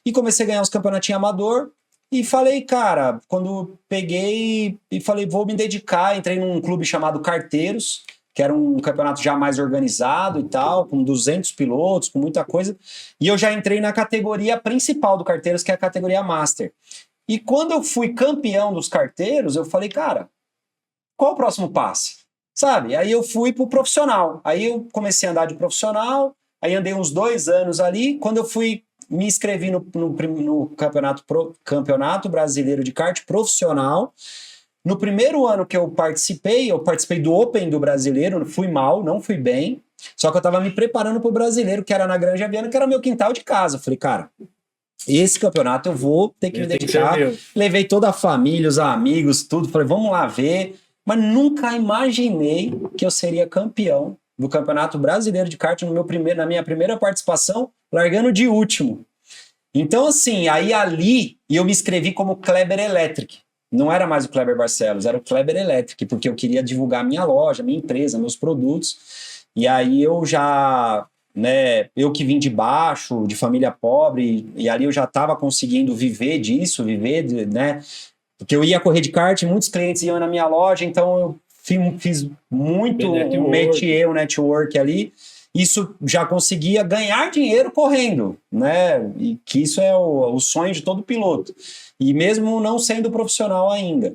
E comecei a ganhar uns campeonatinhos amador. E falei, cara, quando peguei e falei, vou me dedicar, entrei num clube chamado Carteiros, que era um campeonato já mais organizado e tal, com 200 pilotos, com muita coisa. E eu já entrei na categoria principal do Carteiros, que é a categoria Master. E quando eu fui campeão dos Carteiros, eu falei, cara, qual o próximo passo? Sabe? Aí eu fui pro profissional. Aí eu comecei a andar de profissional, aí andei uns 2 anos ali. Quando eu fui, me inscrevi no campeonato brasileiro de kart profissional. No primeiro ano que eu participei do Open do brasileiro, fui mal, não fui bem, só que eu tava me preparando pro brasileiro, que era na Granja Viana, que era meu quintal de casa. Eu falei, cara, esse campeonato eu vou ter que me dedicar. Levei toda a família, os amigos, tudo, falei, vamos lá ver, mas nunca imaginei que eu seria campeão do Campeonato Brasileiro de Kart na minha primeira participação, largando de último. Então, assim, aí ali eu me inscrevi como Kleber Electric. Não era mais o Kleber Barcelos, era o Kleber Electric, porque eu queria divulgar minha loja, minha empresa, meus produtos. E aí eu já, né, eu que vim de baixo, de família pobre, e ali eu já estava conseguindo viver disso, né, porque eu ia correr de kart, muitos clientes iam na minha loja, então eu fiz muito network ali. Isso já conseguia ganhar dinheiro correndo, né? E que isso é o sonho de todo piloto. E mesmo não sendo profissional ainda.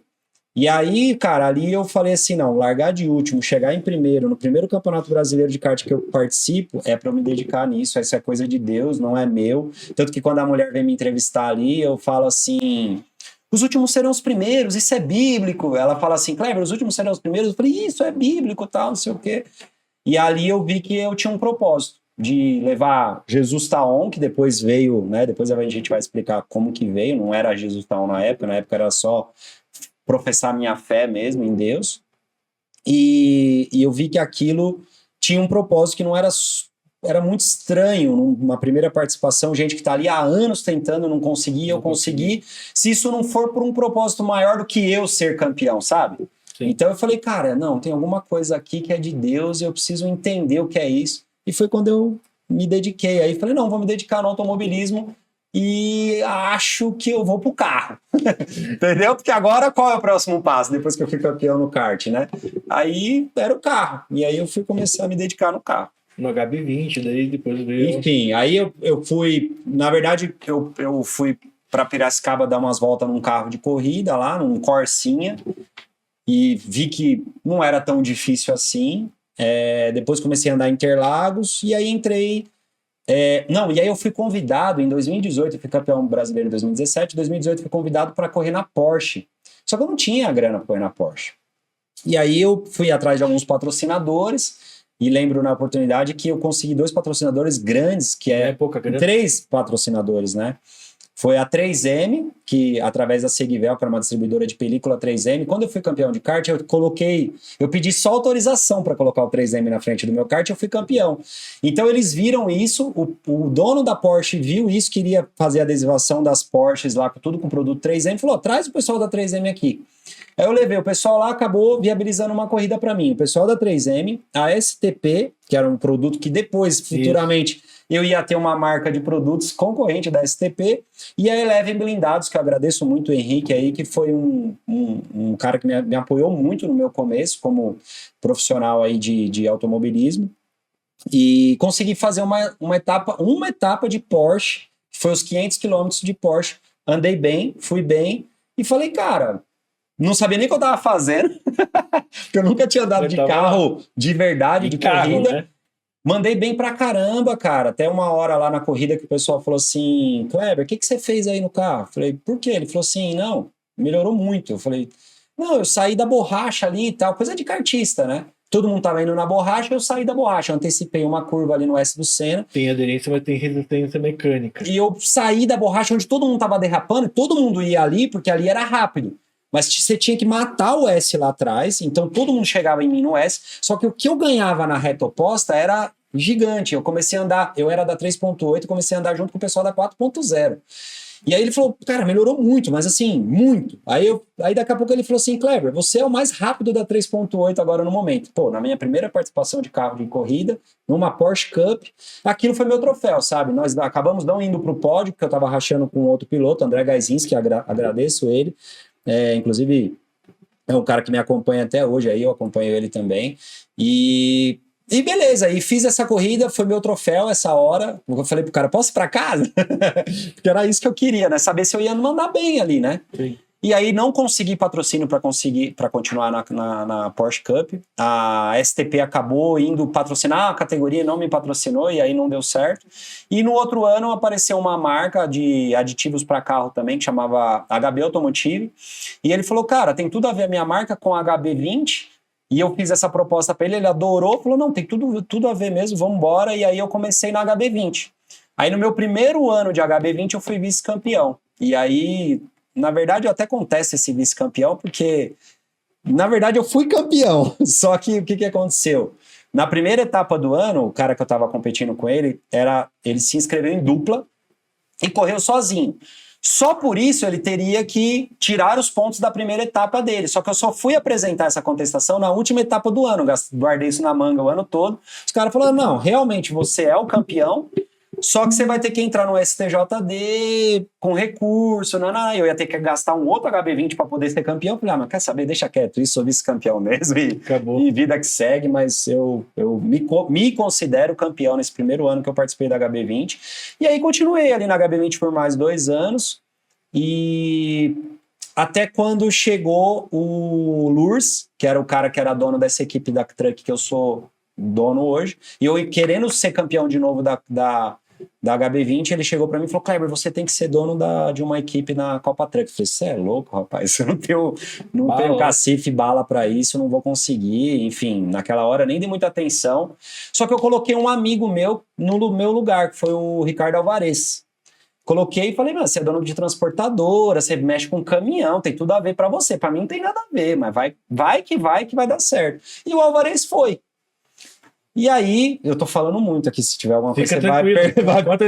E aí, cara, ali eu falei assim, não, largar de último, chegar em primeiro, no primeiro campeonato brasileiro de kart que eu participo, é para eu me dedicar nisso, essa é coisa de Deus, não é meu. Tanto que quando a mulher vem me entrevistar ali, eu falo assim, os últimos serão os primeiros, isso é bíblico. Ela fala assim, Kleber, os últimos serão os primeiros. Eu falei, isso é bíblico, tal, não sei o quê. E ali eu vi que eu tinha um propósito de levar Jesus Taon, que depois veio, né? Depois a gente vai explicar como que veio, não era Jesus Taon na época era só professar minha fé mesmo em Deus. E eu vi que aquilo tinha um propósito que não era muito estranho. Numa primeira participação, gente que está ali há anos tentando, não conseguia, eu consegui. Se isso não for por um propósito maior do que eu ser campeão, sabe? Sim. Então eu falei, cara, não, tem alguma coisa aqui que é de Deus e eu preciso entender o que é isso. E foi quando eu me dediquei. Aí falei, não, vou me dedicar no automobilismo e acho que eu vou pro carro. Entendeu? Porque agora qual é o próximo passo depois que eu fui campeão no kart, né? Aí era o carro. E aí eu fui começar a me dedicar no carro. No HB20, daí depois veio... Enfim, aí eu fui... Na verdade, eu fui para Piracicaba dar umas voltas num carro de corrida lá, num Corsinha. E vi que não era tão difícil assim. Depois comecei a andar em Interlagos e aí entrei... e aí eu fui convidado em 2018, eu fui campeão brasileiro em 2017, em 2018 fui convidado para correr na Porsche. Só que eu não tinha grana para correr na Porsche. E aí eu fui atrás de alguns patrocinadores e lembro na oportunidade que eu consegui 2 patrocinadores grandes, que pouca grana. 3 patrocinadores, né? Foi a 3M, que através da Seguivel, que era uma distribuidora de película 3M, quando eu fui campeão de kart, eu pedi só autorização para colocar o 3M na frente do meu kart, eu fui campeão. Então eles viram isso, o dono da Porsche viu isso, queria fazer a adesivação das Porsches lá, tudo com produto 3M, falou, traz o pessoal da 3M aqui. Aí eu levei o pessoal lá, acabou viabilizando uma corrida para mim. O pessoal da 3M, a STP, que era um produto que depois, futuramente, eu ia ter uma marca de produtos concorrente da STP, e a Eleven Blindados, que eu agradeço muito o Henrique aí, que foi um cara que me apoiou muito no meu começo, como profissional aí de automobilismo, e consegui fazer uma etapa de Porsche, que foi os 500 quilômetros de Porsche. Andei bem, fui bem, e falei, cara... Não sabia nem o que eu tava fazendo, porque eu nunca tinha andado de carro de verdade, de corrida. Né? Mandei bem pra caramba, cara. Até uma hora lá na corrida que o pessoal falou assim, Kleber, o que você fez aí no carro? Eu falei, por quê? Ele falou assim, não, melhorou muito. Eu falei, não, eu saí da borracha ali e tal, coisa de kartista, né? todo mundo tava indo na borracha, eu saí da borracha, eu antecipei uma curva ali no S do Senna. Tem aderência, mas tem resistência mecânica. E eu saí da borracha onde todo mundo tava derrapando, todo mundo ia ali, porque ali era rápido. Mas você tinha que matar o S lá atrás, então todo mundo chegava em mim no S, só que o que eu ganhava na reta oposta era gigante. Eu comecei a andar, eu era da 3.8, comecei a andar junto com o pessoal da 4.0. E aí ele falou, cara, melhorou muito, mas assim, muito. Aí daqui a pouco ele falou assim, Kleber, você é o mais rápido da 3.8 agora no momento. Pô, na minha primeira participação de carro de corrida, numa Porsche Cup, aquilo foi meu troféu, sabe? Nós acabamos não indo pro pódio, porque eu tava rachando com outro piloto, André Gaizinski, agradeço ele. Inclusive, é um cara que me acompanha até hoje, aí eu acompanho ele também. E beleza, e fiz essa corrida, foi meu troféu essa hora. Eu falei pro cara, posso ir pra casa? Porque era isso que eu queria, né? Saber se eu ia mandar bem ali, né? Sim. E aí não consegui patrocínio para continuar na Porsche Cup. A STP acabou indo patrocinar a categoria, não me patrocinou e aí não deu certo. E no outro ano apareceu uma marca de aditivos para carro também, que chamava HB Automotive. E ele falou, cara, tem tudo a ver a minha marca com a HB20. E eu fiz essa proposta para ele, ele adorou, falou, não, tem tudo a ver mesmo, vamos embora. E aí eu comecei na HB20. Aí no meu primeiro ano de HB20 eu fui vice-campeão. E aí, na verdade, eu até contesto esse vice-campeão, porque, na verdade, eu fui campeão. Só que o que aconteceu? Na primeira etapa do ano, o cara que eu tava competindo com ele, ele se inscreveu em dupla e correu sozinho. Só por isso ele teria que tirar os pontos da primeira etapa dele. Só que eu só fui apresentar essa contestação na última etapa do ano. Guardei isso na manga o ano todo. Os caras falaram, não, realmente você é o campeão, só que você vai ter que entrar no STJD com recurso. Não. Eu ia ter que gastar um outro HB20 para poder ser campeão. Eu falei, mas quer saber, deixa quieto, isso, sou vice-campeão mesmo. E vida que segue, mas eu me considero campeão nesse primeiro ano que eu participei da HB20. E aí continuei ali na HB20 por mais 2 anos. E até quando chegou o Lurs, que era o cara que era dono dessa equipe da Truck que eu sou dono hoje, e eu querendo ser campeão de novo da HB20, ele chegou para mim e falou, Kleber, você tem que ser dono de uma equipe na Copa Truck. Eu falei, você é louco, rapaz, eu não tenho cacife, bala para isso, não vou conseguir, enfim, naquela hora nem dei muita atenção, só que eu coloquei um amigo meu no meu lugar, que foi o Ricardo Alvarez. Coloquei e falei, você é dono de transportadora, você mexe com caminhão, tem tudo a ver para você, para mim não tem nada a ver, mas vai que vai dar certo. E o Alvarez foi. E aí, eu tô falando muito aqui, se tiver alguma coisa, você vai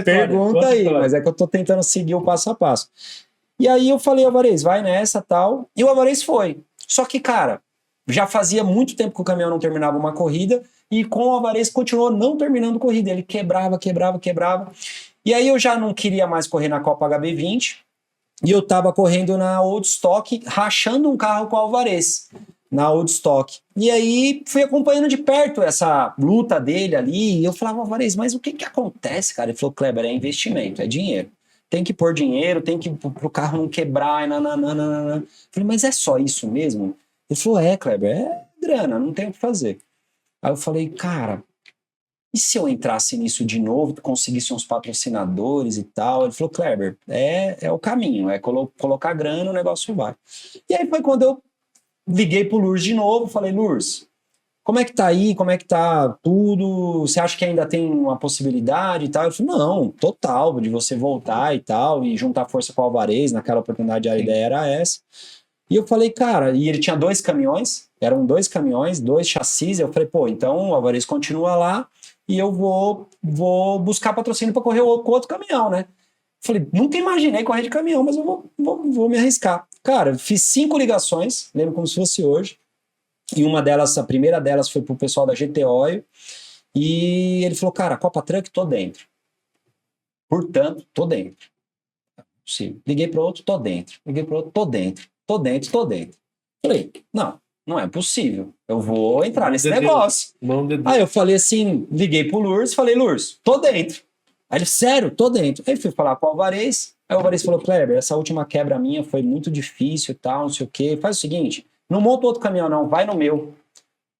pergunta aí, mas é que eu tô tentando seguir o passo a passo. E aí eu falei, Alvarez, vai nessa, tal, e o Alvarez foi. Só que, cara, já fazia muito tempo que o caminhão não terminava uma corrida, e com o Alvarez continuou não terminando corrida, ele quebrava. E aí eu já não queria mais correr na Copa HB20, e eu tava correndo na Old Stock, rachando um carro com o Alvarez. Na Old Stock. E aí fui acompanhando de perto essa luta dele ali, e eu falava, Alvarez, mas o que acontece, cara? Ele falou, Kleber, é investimento, é dinheiro. Tem que pôr dinheiro, tem que pro carro não quebrar, e nananana. Eu falei, mas é só isso mesmo? Ele falou, Kleber, é grana, não tem o que fazer. Aí eu falei, cara, e se eu entrasse nisso de novo, conseguisse uns patrocinadores e tal? Ele falou, Kleber, é o caminho, é colocar grana, o negócio vai. E aí foi quando eu liguei pro Lurs de novo, falei, Lurs, como é que tá aí, como é que tá tudo, você acha que ainda tem uma possibilidade e tal? Ele falou, não, total, de você voltar e tal, e juntar força com o Alvarez, naquela oportunidade a ideia era essa. E eu falei, cara, e ele tinha 2 caminhões, eram 2 caminhões, 2 chassis, eu falei, pô, então o Alvarez continua lá, e eu vou buscar patrocínio para correr com outro caminhão, né? Falei, nunca imaginei correr de caminhão, mas eu vou me arriscar. Cara, fiz 5 ligações, lembro como se fosse hoje. E uma delas, a primeira delas foi pro pessoal da GT Oil. E ele falou, cara, Copa Truck, tô dentro. Portanto, tô dentro. Sim. Liguei pro outro, tô dentro. Liguei pro outro, tô dentro. Falei, não é possível. Eu vou entrar nesse negócio. Aí eu falei assim, liguei pro Lurs, falei, Lurs, tô dentro. Aí ele, sério, tô dentro. Aí fui falar com o Alvarez. Aí o Alvarez falou, Kleber, essa última quebra minha foi muito difícil e tal, não sei o quê. Faz o seguinte, não monta outro caminhão não, vai no meu.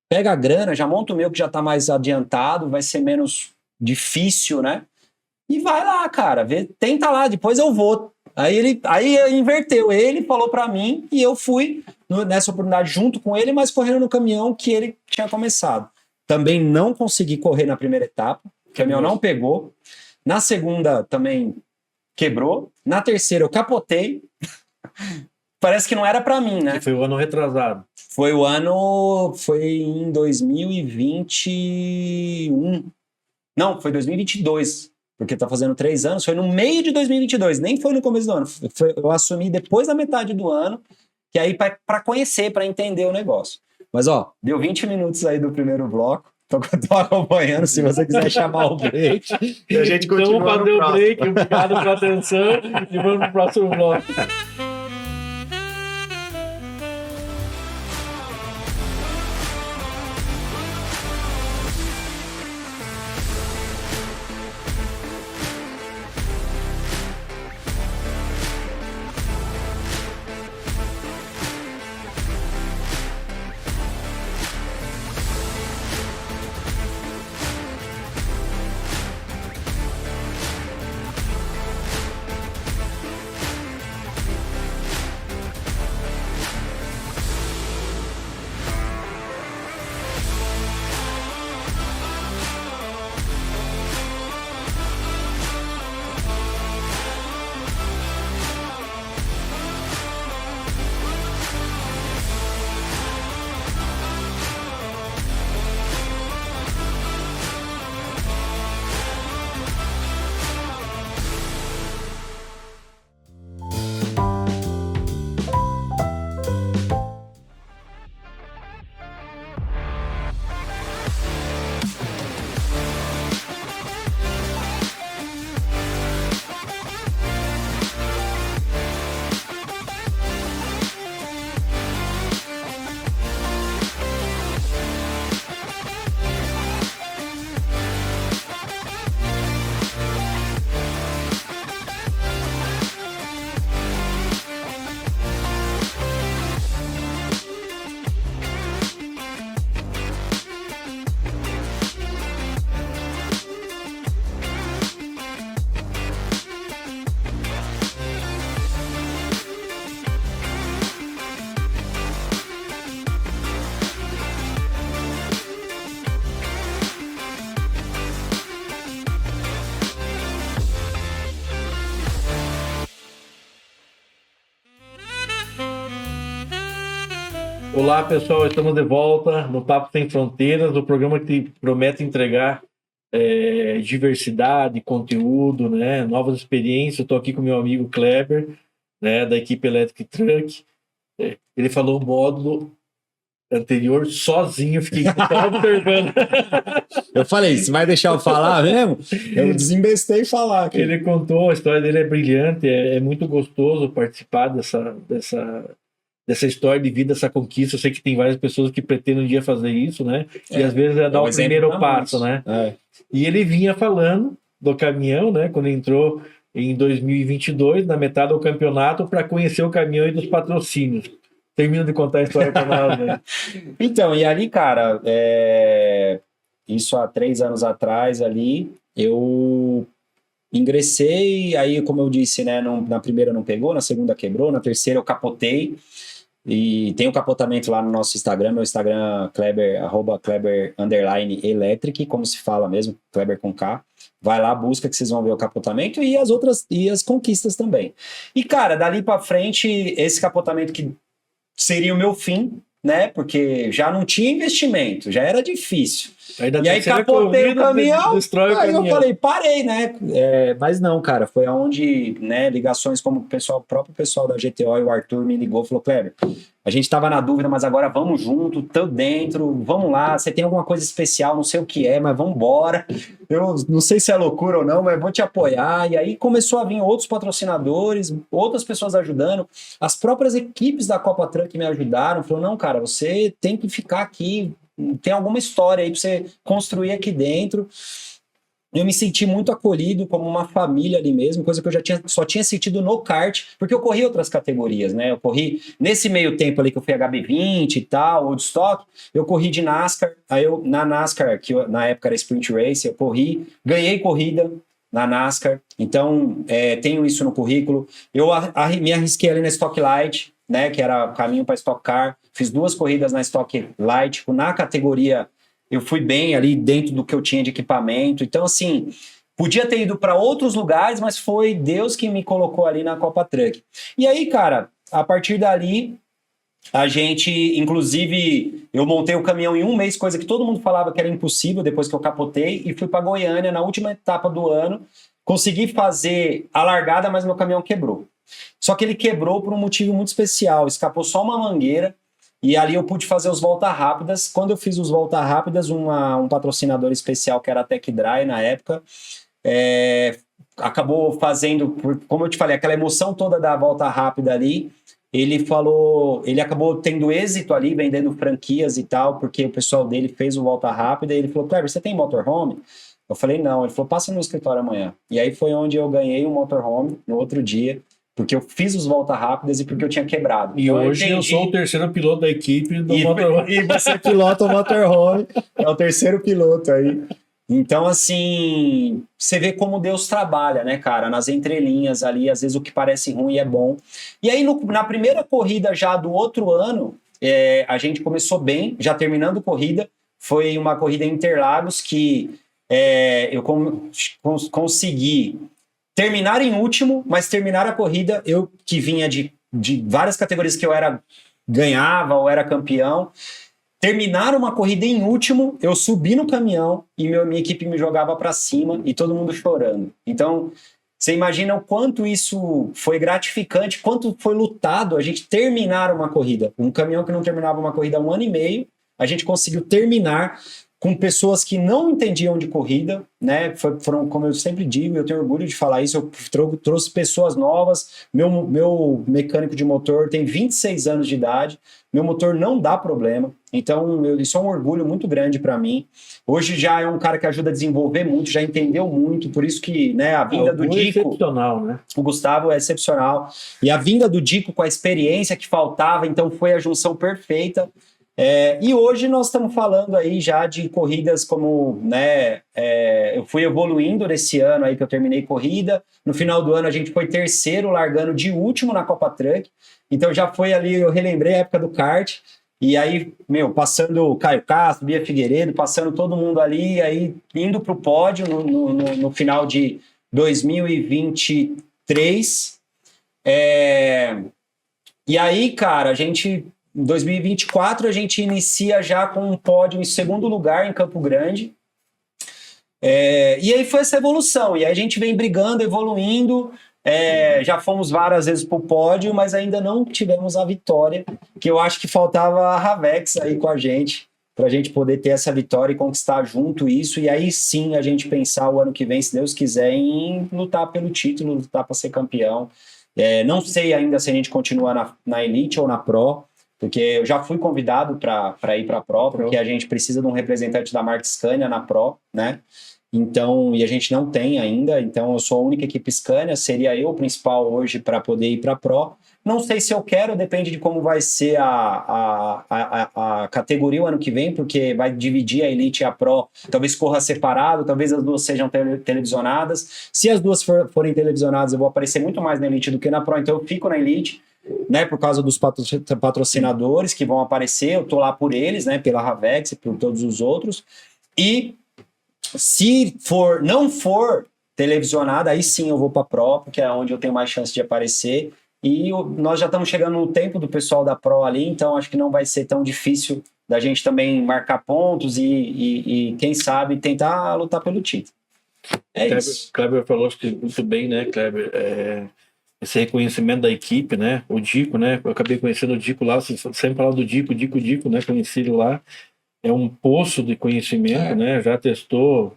Pega a grana, já monta o meu que já tá mais adiantado, vai ser menos difícil, né? E vai lá, cara, tenta lá, depois eu vou. Aí inverteu, ele falou pra mim e eu fui nessa oportunidade junto com ele, mas correndo no caminhão que ele tinha começado. Também não consegui correr na primeira etapa, o caminhão não pegou. Na segunda também quebrou. Na terceira eu capotei. Parece que não era pra mim, né? Que foi o ano retrasado. Foi em 2021. Não, foi 2022. Porque tá fazendo 3 anos. Foi no meio de 2022. Nem foi no começo do ano. Eu assumi depois da metade do ano. Que aí pra conhecer, pra entender o negócio. Mas, ó, deu 20 minutos aí do primeiro bloco. Tô acompanhando, se você quiser chamar o break. E a gente continua. Então, fazer o break. Obrigado pela atenção. E vamos pro próximo bloco. Olá, pessoal, estamos de volta no Papo Sem Fronteiras, o programa que promete entregar diversidade, conteúdo, né, novas experiências. Eu estou aqui com meu amigo Kleber, né, da equipe Electric Truck. Ele falou o módulo anterior sozinho, fiquei só observando. Eu falei, você vai deixar eu falar mesmo? Eu desembestei falar aqui. Ele contou, a história dele é brilhante, é muito gostoso participar dessa história de vida, essa conquista. Eu sei que tem várias pessoas que pretendem um dia fazer isso, né? E às vezes é dar o primeiro passo, né? E ele vinha falando do caminhão, né? Quando entrou em 2022, na metade do campeonato, para conhecer o caminhão e dos patrocínios. Termina de contar a história para nós, né? Então, e ali, cara, isso há 3 anos atrás ali, eu ingressei, aí, como eu disse, né, na primeira não pegou, na segunda quebrou, na terceira eu capotei. E tem um capotamento lá no nosso Instagram, meu Instagram, Kleber, @Kleber_Electric, como se fala mesmo, Kleber com K. Vai lá, busca que vocês vão ver o capotamento e as conquistas também. E, cara, dali pra frente, esse capotamento que seria o meu fim, né? Porque já não tinha investimento, já era difícil. E aí capotei o caminhão, aí eu falei, parei, né? Mas não, cara, foi aonde, né, ligações como o próprio pessoal da GTO e o Arthur me ligou e falou, Kleber, a gente tava na dúvida, mas agora vamos junto, tô dentro, vamos lá, você tem alguma coisa especial, não sei o que é, mas vamos embora. Eu não sei se é loucura ou não, mas vou te apoiar. E aí começou a vir outros patrocinadores, outras pessoas ajudando, as próprias equipes da Copa Truck me ajudaram, falou, não, cara, você tem que ficar aqui, tem alguma história aí pra você construir aqui dentro. Eu me senti muito acolhido como uma família ali mesmo, coisa que eu só tinha sentido no kart, porque eu corri outras categorias, né? Eu corri nesse meio tempo ali que eu fui HB20 e tal, Woodstock, eu corri de NASCAR, aí na NASCAR, que na época era Sprint Race, eu corri, ganhei corrida, na NASCAR, então tenho isso no currículo. Eu me arrisquei ali na Stock Light, né, que era o caminho para Stock Car, fiz 2 corridas na Stock Light, na categoria eu fui bem ali dentro do que eu tinha de equipamento, então assim, podia ter ido para outros lugares, mas foi Deus que me colocou ali na Copa Truck. E aí, cara, a partir dali, a gente, inclusive, eu montei o caminhão em 1 mês, coisa que todo mundo falava que era impossível depois que eu capotei, e fui para Goiânia na última etapa do ano, consegui fazer a largada, mas meu caminhão quebrou. Só que ele quebrou por um motivo muito especial, escapou só uma mangueira, e ali eu pude fazer os volta rápidas. Quando eu fiz os volta rápidas, um patrocinador especial, que era a Tech Dry na época, acabou fazendo, como eu te falei, aquela emoção toda da volta rápida ali. Ele acabou tendo êxito ali, vendendo franquias e tal, porque o pessoal dele fez o volta rápida, e ele falou, Kleber, você tem motorhome? Eu falei, não. Ele falou, passa no escritório amanhã. E aí foi onde eu ganhei um motorhome no outro dia, porque eu fiz os volta rápidas e porque eu tinha quebrado. E então, hoje eu sou o terceiro piloto da equipe do motorhome. E você pilota o motorhome, é o terceiro piloto aí. Então, assim, você vê como Deus trabalha, né, cara? Nas entrelinhas ali, às vezes o que parece ruim é bom. E aí, na primeira corrida já do outro ano, a gente começou bem, já terminando corrida. Foi uma corrida em Interlagos que eu consegui terminar em último, mas terminar a corrida, eu que vinha de várias categorias que eu ganhava ou era campeão, terminar uma corrida em último, eu subi no caminhão e minha equipe me jogava para cima e todo mundo chorando. Então, você imagina o quanto isso foi gratificante, quanto foi lutado a gente terminar uma corrida. Um caminhão que não terminava uma corrida há 1 ano e meio, a gente conseguiu terminar com pessoas que não entendiam de corrida, né? Foram, como eu sempre digo, eu tenho orgulho de falar isso, eu trouxe pessoas novas, meu mecânico de motor tem 26 anos de idade, meu motor não dá problema, então isso é um orgulho muito grande para mim. Hoje já é um cara que ajuda a desenvolver muito, já entendeu muito, por isso que, né, a vinda do Dico... É excepcional, né? O Gustavo é excepcional, e a vinda do Dico com a experiência que faltava, então foi a junção perfeita. E hoje nós estamos falando aí já de corridas como, né, eu fui evoluindo nesse ano aí que eu terminei corrida, no final do ano a gente foi terceiro, largando de último na Copa Truck, então já foi ali, eu relembrei a época do kart, e aí, passando Caio Castro, Bia Figueiredo, passando todo mundo ali, aí indo para o pódio no final de 2023, e aí, cara, em 2024, a gente inicia já com um pódio em segundo lugar em Campo Grande. E aí foi essa evolução. E aí a gente vem brigando, evoluindo. Já fomos várias vezes para o pódio, mas ainda não tivemos a vitória, que eu acho que faltava a Ravex aí com a gente, para a gente poder ter essa vitória e conquistar junto isso. E aí sim a gente pensar o ano que vem, se Deus quiser, em lutar pelo título, lutar para ser campeão. Não sei ainda se a gente continua na Elite ou na Pro, porque eu já fui convidado para ir para a Pro, porque a gente precisa de um representante da marca Scania na Pro, né? Então, e a gente não tem ainda, então eu sou a única equipe Scania, seria eu o principal hoje para poder ir para a Pro. Não sei se eu quero, depende de como vai ser a categoria o ano que vem, porque vai dividir a Elite e a Pro, talvez corra separado, talvez as duas sejam televisionadas. Se as duas forem televisionadas, eu vou aparecer muito mais na Elite do que na Pro, então eu fico na Elite, né, por causa dos patrocinadores que vão aparecer, eu tô lá por eles, né, pela Ravex e por todos os outros, e se não for televisionada, aí sim eu vou para a Pro, porque é onde eu tenho mais chance de aparecer, e nós já estamos chegando no tempo do pessoal da Pro ali, então acho que não vai ser tão difícil da gente também marcar pontos e quem sabe tentar lutar pelo título. Isso. Kleber falou muito bem, né, Kleber? Esse reconhecimento da equipe, né? O Dico, né? Eu acabei conhecendo o Dico lá, sempre falando do Dico, né? Conheci ele lá. É um poço de conhecimento, né? Já testou.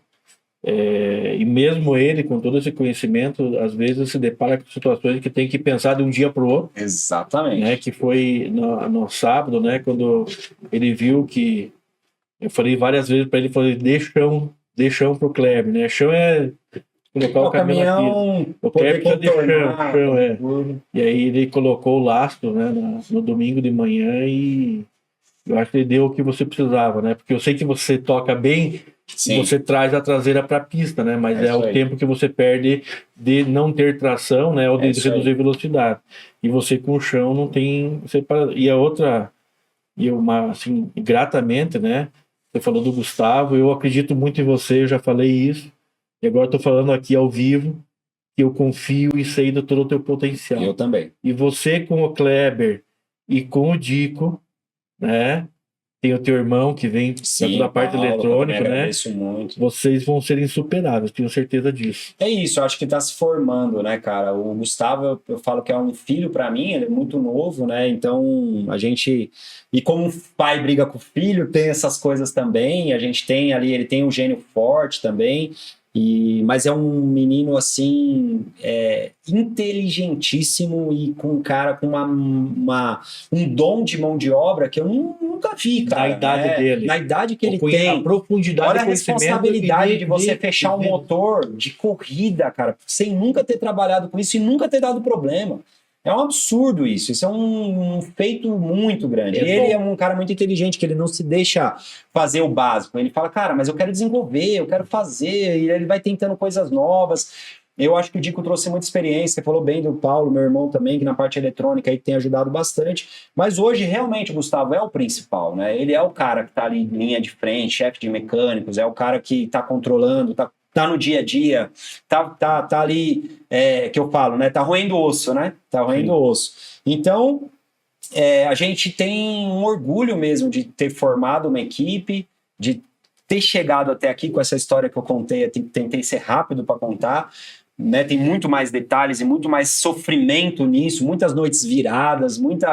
E mesmo ele, com todo esse conhecimento, às vezes se depara com situações que tem que pensar de um dia para o outro. Exatamente. Né? Que foi no sábado, né? Quando ele viu que... Eu falei várias vezes para ele, falei, dê chão pro Kleber, né? Chão é... colocar o caminhão, o Kleber precisa de chão. E aí ele colocou o lastro, né, no domingo de manhã, e eu acho que ele deu o que você precisava, né? Porque eu sei que você toca bem Sim. você traz a traseira para a pista, né? Mas é isso o aí. tempo que você perde de não ter tração, né? Ou de isso aí. reduzir velocidade. E você com o chão não tem... E a outra... E uma, assim, gratamente, né? Você falou do Gustavo, eu acredito muito em você, eu já falei isso. E agora estou falando aqui ao vivo, que eu confio e sei de todo o teu potencial. Eu também. E você com o Kleber e com o Dico, né? Tem o teu irmão que vem da parte Paulo, eletrônica, né? Agradeço muito. Vocês vão ser insuperáveis, tenho certeza disso. É isso, eu acho que está se formando, né, cara? O Gustavo, eu falo que é um filho para mim, ele é muito novo, né? Então a gente. E como um pai briga com o filho, tem essas coisas também. A gente tem ali, ele tem um gênio forte também. Mas é um menino assim inteligentíssimo e com um cara com um dom de mão de obra que eu nunca vi, cara. Na idade dele. Na idade que ele tem. A profundidade. Olha a responsabilidade de você fechar um motor de corrida, cara, sem nunca ter trabalhado com isso e nunca ter dado problema. É um absurdo isso. Isso é um feito muito grande. Ele é um cara muito inteligente, que ele não se deixa fazer o básico. Ele fala, cara, mas eu quero desenvolver, eu quero fazer, e ele vai tentando coisas novas. Eu acho que o Dico trouxe muita experiência. Você falou bem do Paulo, meu irmão também, que na parte eletrônica aí tem ajudado bastante. Mas hoje, realmente, o Gustavo é o principal, né? Ele é o cara que tá ali em linha de frente, chefe de mecânicos, é o cara que tá controlando, tá no dia a dia, tá ali, que eu falo, né? Tá roendo osso, né? Tá roendo osso. Então, a gente tem um orgulho mesmo de ter formado uma equipe, de ter chegado até aqui com essa história que eu contei, tentei ser rápido para contar, né? Tem muito mais detalhes e muito mais sofrimento nisso, muitas noites viradas, muito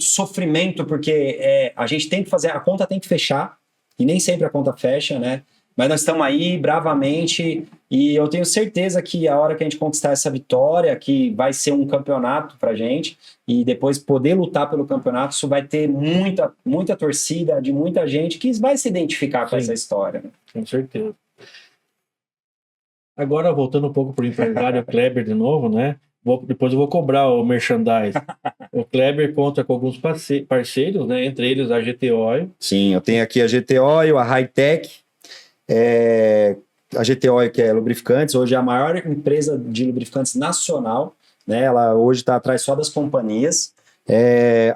sofrimento, porque a gente tem que fazer, a conta tem que fechar, e nem sempre a conta fecha, né? Mas nós estamos aí bravamente e eu tenho certeza que a hora que a gente conquistar essa vitória, que vai ser um campeonato pra gente, e depois poder lutar pelo campeonato, isso vai ter muita torcida de muita gente que vai se identificar com essa história. Né? Com certeza. Agora, voltando um pouco para o empresário Kleber de novo, né? Depois eu vou cobrar o merchandise. O Kleber conta com alguns parceiros, né? Entre eles a GT Oil. Sim, eu tenho aqui a GT Oil, a Hightech, a GT Oil, que é lubrificantes, hoje é a maior empresa de lubrificantes nacional, né? Ela hoje está atrás só das companhias.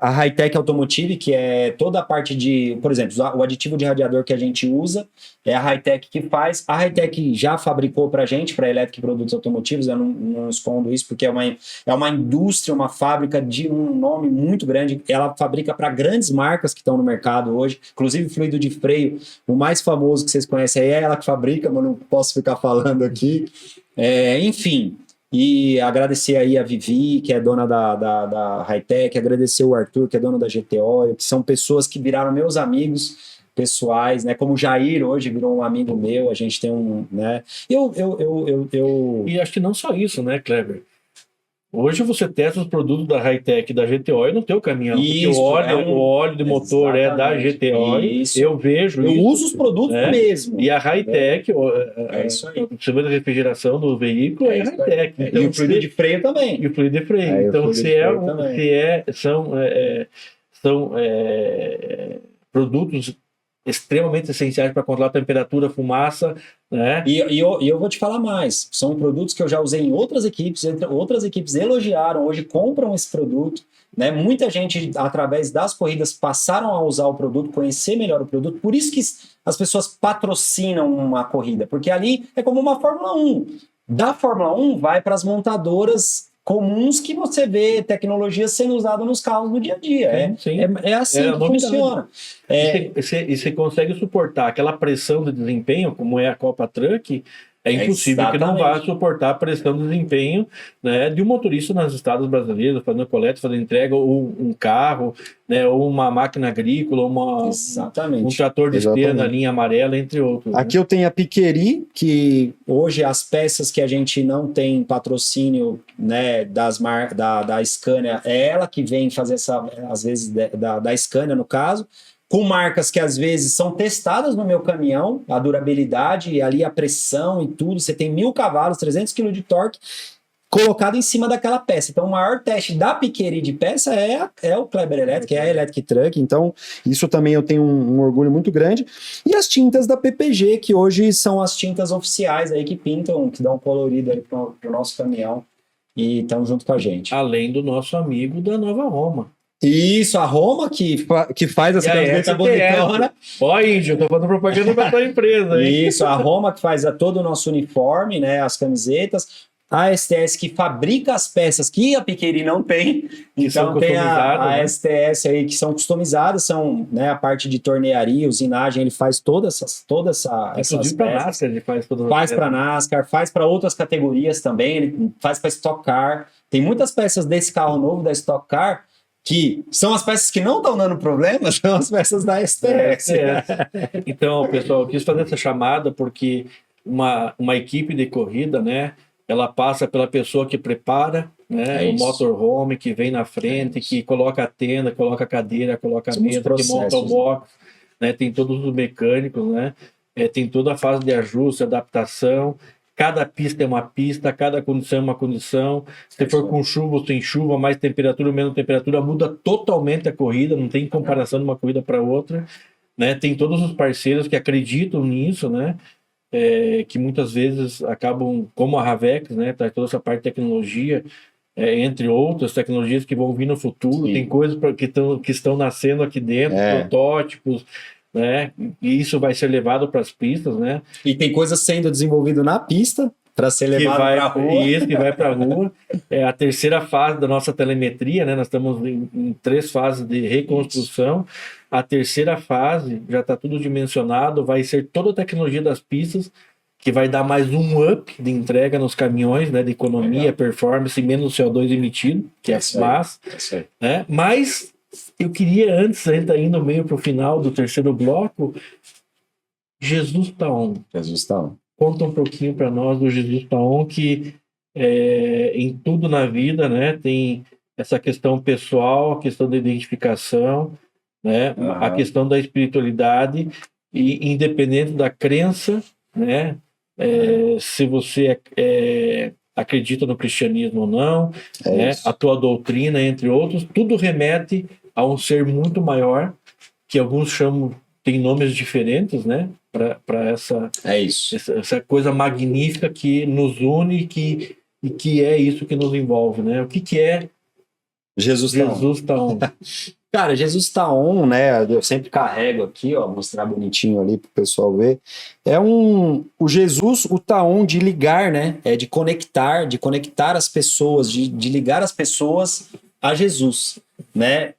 A Hightech Automotive, que é toda a parte de, por exemplo, o aditivo de radiador que a gente usa, é a Hightech que faz. A Hightech já fabricou para a gente, para elétrica e produtos automotivos, eu não escondo isso, porque é uma indústria, uma fábrica de um nome muito grande. Ela fabrica para grandes marcas que estão no mercado hoje, inclusive fluido de freio, o mais famoso que vocês conhecem aí é ela que fabrica, mas não posso ficar falando aqui. Enfim... E agradecer aí a Vivi, que é dona da Hightech, agradecer o Arthur, que é dono da GTO, que são pessoas que viraram meus amigos pessoais, né? Como o Jair hoje virou um amigo meu, a gente tem um, né? E acho que não só isso, né, Kleber? Hoje você testa os produtos da Hightech e da GTO e no teu caminhão. Isso, porque o óleo de motor é da GTO. Eu vejo eu isso. Uso os produtos mesmo. E a Hightech, isso aí. o sistema de refrigeração do veículo é a Hightech. Então, e o fluido de freio também. E o fluido de freio. Então, são produtos extremamente essenciais para controlar a temperatura, fumaça, né? E eu vou te falar mais, são produtos que eu já usei em outras equipes elogiaram, hoje compram esse produto, né? Muita gente, através das corridas, passaram a usar o produto, conhecer melhor o produto, por isso que as pessoas patrocinam uma corrida, porque ali é como uma Fórmula 1. Da Fórmula 1 vai para as montadoras comuns que você vê tecnologia sendo usada nos carros no dia a dia. É assim que funciona. E você consegue suportar aquela pressão de desempenho, como é a Copa Truck, é impossível que não vá suportar a pressão de desempenho, né, de um motorista nas estradas brasileiras, fazendo coleta, fazendo entrega, ou um carro, né, ou uma máquina agrícola, ou um trator de esteira na linha amarela, entre outros. Aqui eu tenho a Piqueri, que hoje as peças que a gente não tem patrocínio, né, da Scania, é ela que vem fazer às vezes, da Scania no caso, com marcas que às vezes são testadas no meu caminhão, a durabilidade, ali a pressão e tudo, você tem 1000 cavalos, 300 kg de torque, colocado em cima daquela peça. Então, o maior teste da Piqueri de peça é o Kleber Electric, é a Electric Truck. Então, isso também eu tenho um orgulho muito grande. E as tintas da PPG, que hoje são as tintas oficiais aí que pintam, que dão colorido aí pro nosso caminhão e estão junto com a gente. Além do nosso amigo da Nova Roma. Isso, a Roma que faz essa camiseta bonitona. Ó, Índio, eu tô fazendo propaganda pra tua empresa, hein? Isso, a Roma que faz todo o nosso uniforme, né, as camisetas. A STS que fabrica as peças que a Piqueri não tem. Então tem a STS aí que são customizadas, são, né, a parte de tornearia, usinagem, ele faz toda essas Inclusive para NASCAR ele faz todas as Faz para NASCAR, faz para outras categorias também, ele faz para Stock Car. Tem muitas peças desse carro novo da Stock Car que são as peças que não estão dando problema, são as peças da STS. Então, pessoal, eu quis fazer essa chamada porque uma equipe de corrida, né, ela passa pela pessoa que prepara, né, o motorhome, que vem na frente, que coloca a tenda, coloca a cadeira, coloca a mesa, que monta o box, né, tem todos os mecânicos, né, tem toda a fase de ajuste, adaptação. Cada pista é uma pista, cada condição é uma condição. Se for com chuva ou sem chuva, mais temperatura ou menos temperatura, muda totalmente a corrida, não tem comparação de uma corrida para outra. Né? Tem todos os parceiros que acreditam nisso, né? Que muitas vezes acabam, como a Ravex, né? Traz toda essa parte de tecnologia, entre outras tecnologias que vão vir no futuro. Sim. Tem coisas que estão nascendo aqui dentro, protótipos, né? E isso vai ser levado para as pistas, né? E tem coisas sendo desenvolvidas na pista para ser levado para a rua. Isso, que vai para a rua. É a terceira fase da nossa telemetria, né? Nós estamos em 3 fases de reconstrução. A terceira fase já está tudo dimensionado, vai ser toda a tecnologia das pistas, que vai dar mais um up de entrega nos caminhões, né? De economia, performance, menos CO2 emitido, que é fumaça. Né? Mas eu queria, antes, ainda indo meio para o final do terceiro bloco, Jesus Taon. Jesus Taon. Conta um pouquinho para nós do Jesus Taon, que em tudo na vida, né, tem essa questão pessoal, a questão da identificação, né, a questão da espiritualidade, e independente da crença, né, se você acredita no cristianismo ou não, né, a tua doutrina, entre outros, tudo remete a um ser muito maior, que alguns chamam, tem nomes diferentes, né, para essa coisa magnífica que nos une e que é isso que nos envolve, né? O que é Jesus Taon? Cara, Jesus Taon, né? Eu sempre carrego aqui, ó, mostrar bonitinho ali pro pessoal ver. O Jesus, o Taon de ligar, né? De conectar as pessoas, de ligar as pessoas a Jesus, né?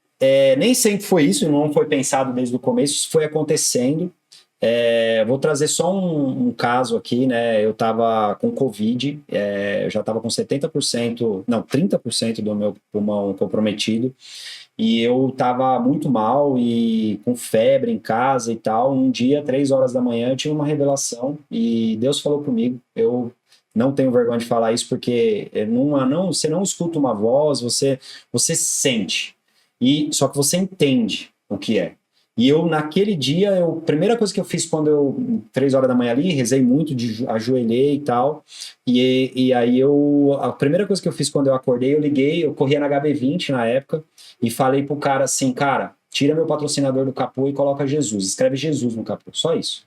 Nem sempre foi isso, não foi pensado desde o começo, isso foi acontecendo. Vou trazer só um caso aqui, né? Eu estava com Covid, eu já estava com 30% do meu pulmão comprometido, e eu estava muito mal e com febre em casa e tal. Um dia, 3 horas da manhã, eu tive uma revelação e Deus falou comigo. Eu não tenho vergonha de falar isso, porque você não escuta uma voz, você sente. Só que você entende o que é. E eu, naquele dia, a primeira coisa que eu fiz quando 3 horas da manhã ali, rezei muito, ajoelhei e tal. E aí a primeira coisa que eu fiz quando eu acordei, eu corria na HB20 na época, e falei pro cara assim, cara, tira meu patrocinador do capô e coloca Jesus, escreve Jesus no capô, só isso.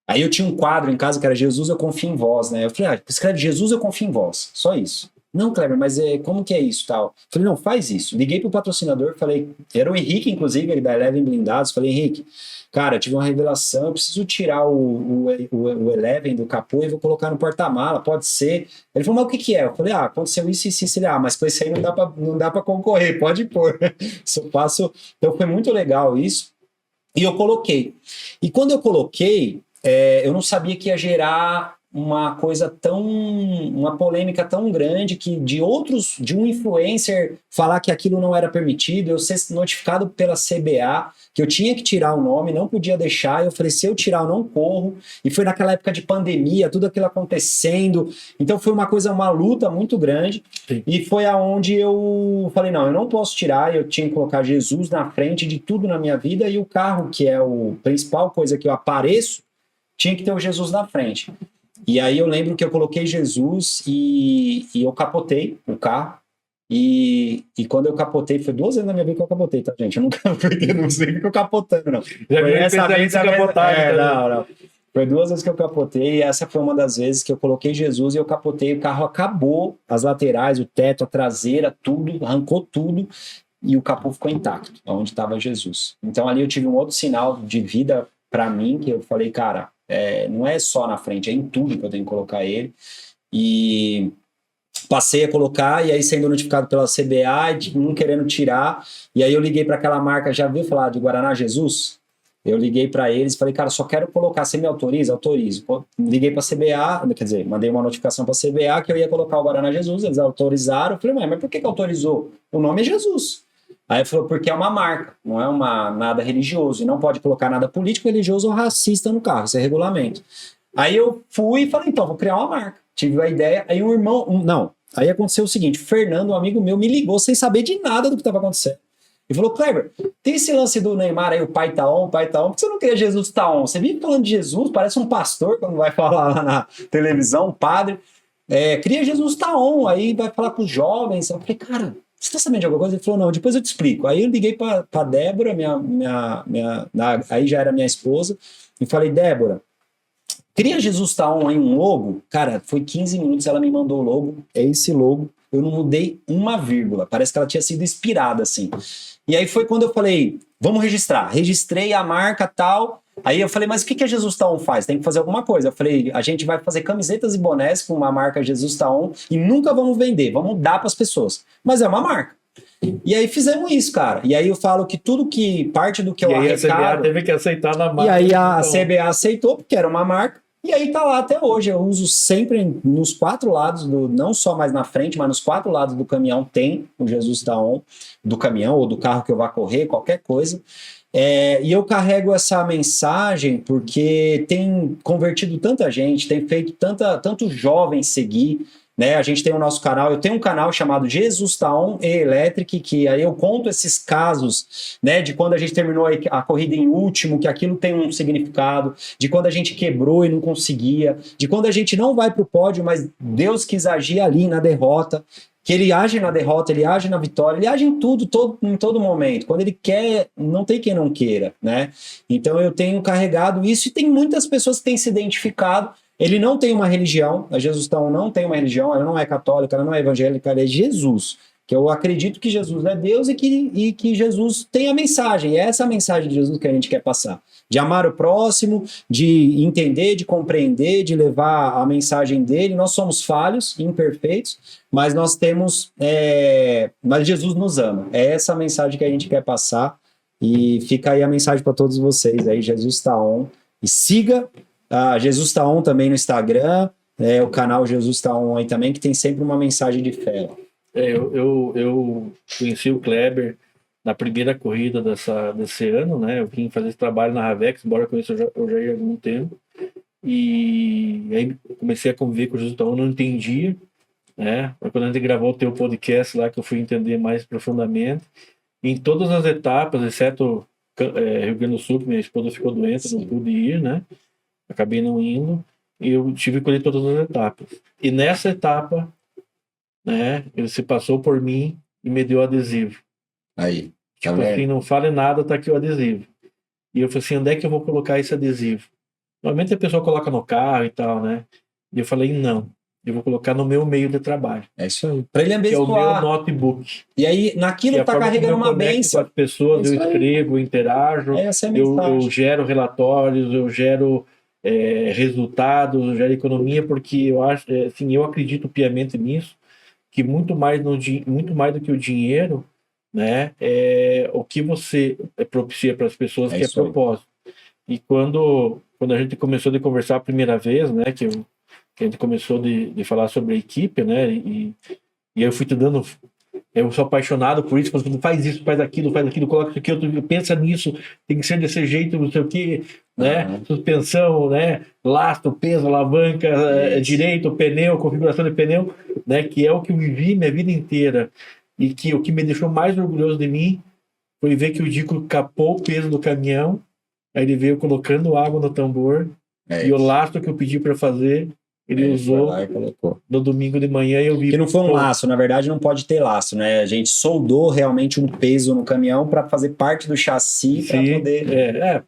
Aí eu tinha um quadro em casa que era Jesus, eu confio em vós, né? Eu falei, escreve Jesus, eu confio em vós, só isso. Não, Kleber, mas como que é isso tal? Falei, não, faz isso. Liguei pro patrocinador, falei, era o Henrique, inclusive, ele da Eleven Blindados. Falei, Henrique, cara, tive uma revelação, eu preciso tirar o Eleven do capô e vou colocar no porta-mala, pode ser? Ele falou, mas o que é? Eu falei, aconteceu isso e isso. Ele, mas com isso aí não dá pra concorrer, pode pôr. Isso eu faço. Então foi muito legal isso. E eu coloquei. E quando eu coloquei, eu não sabia que ia gerar uma polêmica tão grande, que de um influencer falar que aquilo não era permitido, eu ser notificado pela CBA, que eu tinha que tirar o nome, não podia deixar, eu falei, se eu tirar eu não corro, e foi naquela época de pandemia, tudo aquilo acontecendo, então foi uma luta muito grande. Sim. E foi aonde eu falei, não, eu não posso tirar, eu tinha que colocar Jesus na frente de tudo na minha vida, e o carro, que é a principal coisa que eu apareço, tinha que ter o Jesus na frente. E aí eu lembro que eu coloquei Jesus e eu capotei o carro. E quando eu capotei, foi 2 vezes na minha vida que eu capotei, tá, gente? Eu nunca não sei o que eu capotando, não. Já Foi vi essa vez especialista em capotagem, tá? não. Foi 2 vezes que eu capotei, e essa foi uma das vezes que eu coloquei Jesus e eu capotei, o carro acabou, as laterais, o teto, a traseira, tudo, arrancou tudo, e o capô ficou intacto, onde estava Jesus. Então ali eu tive um outro sinal de vida para mim, que eu falei, cara, não é só na frente, é em tudo que eu tenho que colocar ele. E passei a colocar, e aí sendo notificado pela CBA, e não querendo tirar, e aí eu liguei para aquela marca, já viu falar de Guaraná Jesus? Eu liguei para eles e falei, cara, só quero colocar, você me autoriza? Autorizo. Liguei para a CBA, quer dizer, mandei uma notificação para a CBA que eu ia colocar o Guaraná Jesus, eles autorizaram. Eu falei, mas por que autorizou? O nome é Jesus. Aí ele falou, porque é uma marca, não é nada religioso, e não pode colocar nada político, religioso ou racista no carro, isso é regulamento. Aí eu fui e falei, então, vou criar uma marca. Tive a ideia, aí um irmão, aí aconteceu o seguinte, Fernando, um amigo meu, me ligou sem saber de nada do que estava acontecendo. E falou, Kleber, tem esse lance do Neymar aí, o pai tá on, por que você não queria Jesus tá on? Você vive falando de Jesus, parece um pastor quando vai falar lá na televisão, um padre. Cria Jesus tá on, aí vai falar com os jovens. Eu falei, cara, você tá sabendo de alguma coisa? Ele falou, não, depois eu te explico. Aí eu liguei pra Débora, aí já era minha esposa, e falei, Débora, cria Jesus tá on aí um logo. Cara, foi 15 minutos, ela me mandou o logo, é esse logo. Eu não mudei uma vírgula, parece que ela tinha sido inspirada, assim. E aí foi quando eu falei, vamos registrar. Registrei a marca tal. Aí eu falei, mas o que a Jesus Tá On faz? Tem que fazer alguma coisa. Eu falei, a gente vai fazer camisetas e bonés com uma marca Jesus Tá On e nunca vamos vender, vamos dar para as pessoas. Mas é uma marca. E aí fizemos isso, cara. E aí eu falo que tudo que, parte do que eu arrecado... E aí a CBA teve que aceitar na marca. E aí a CBA aceitou, porque era uma marca. E aí tá lá até hoje, eu uso sempre nos 4 lados, não só mais na frente, mas nos 4 lados do caminhão tem o Jesus Tá On, do caminhão ou do carro que eu vá correr, qualquer coisa. E eu carrego essa mensagem porque tem convertido tanta gente, tem feito tanto jovem seguir, né? A gente tem o nosso canal, eu tenho um canal chamado Jesus Tá On e Electric, que aí eu conto esses casos, né, de quando a gente terminou a corrida em último, que aquilo tem um significado, de quando a gente quebrou e não conseguia, de quando a gente não vai para o pódio, mas Deus quis agir ali na derrota, que ele age na derrota, ele age na vitória, ele age em em todo momento. Quando ele quer, não tem quem não queira, né? Então eu tenho carregado isso e tem muitas pessoas que têm se identificado. Ele não tem uma religião, a Jesus Tá On não tem uma religião, ela não é católica, ela não é evangélica, ela é Jesus. Que eu acredito que Jesus é Deus e que Jesus tem a mensagem. E é essa a mensagem de Jesus que a gente quer passar. De amar o próximo, de entender, de compreender, de levar a mensagem dele. Nós somos falhos, imperfeitos, mas nós temos... mas Jesus nos ama. É essa a mensagem que a gente quer passar. E fica aí a mensagem para todos vocês aí, Jesus Tá On. E siga Jesus Tá On também no Instagram, o canal Jesus Tá On aí também, que tem sempre uma mensagem de fé. Eu conheci o Kleber na primeira corrida desse ano, né? Eu vim fazer esse trabalho na Ravex, embora eu conheça eu já ia há algum tempo. E aí comecei a conviver com o Jesus Tá On, não entendia, né? Mas quando a gente gravou o teu podcast lá, que eu fui entender mais profundamente, em todas as etapas, exceto Rio Grande do Sul, que minha esposa ficou doente, não pude ir, né? Acabei não indo, e eu tive que colher todas as etapas. E nessa etapa, né, ele se passou por mim e me deu adesivo. Aí. Tipo assim, não fale nada, tá aqui o adesivo. E eu falei assim, onde é que eu vou colocar esse adesivo? Normalmente a pessoa coloca no carro e tal, né? E eu falei, não, eu vou colocar no meu meio de trabalho. É isso aí. Para ele abençoar. Que é o meu notebook. E aí, naquilo tá carregando uma bênção. Com as pessoas, eu escrevo, interajo, eu gero relatórios, eu gero resultados, eu gero economia, porque eu acho, assim, eu acredito piamente nisso, que muito mais do que o dinheiro, né, é o que você propicia para as pessoas, que é propósito. E quando a gente começou a conversar a primeira vez, né, que a gente começou de falar sobre a equipe, né, e eu fui te dando... Eu sou apaixonado por isso, falando, faz isso, faz aquilo, coloca isso aqui, pensa nisso, tem que ser desse jeito, não sei o quê, né? Suspensão, né? Lastro, peso, alavanca, direito, pneu, configuração de pneu, né? Que é o que eu vivi minha vida inteira. E que o que me deixou mais orgulhoso de mim foi ver que o Dico capou o peso do caminhão, aí ele veio colocando água no tambor, e o lastro que eu pedi para fazer, Ele usou Foi lá e colocou. no domingo de manhã e eu vi. Que não foi um laço, na verdade não pode ter laço, né? A gente soldou realmente um peso no caminhão para fazer parte do chassi para Sim, poder.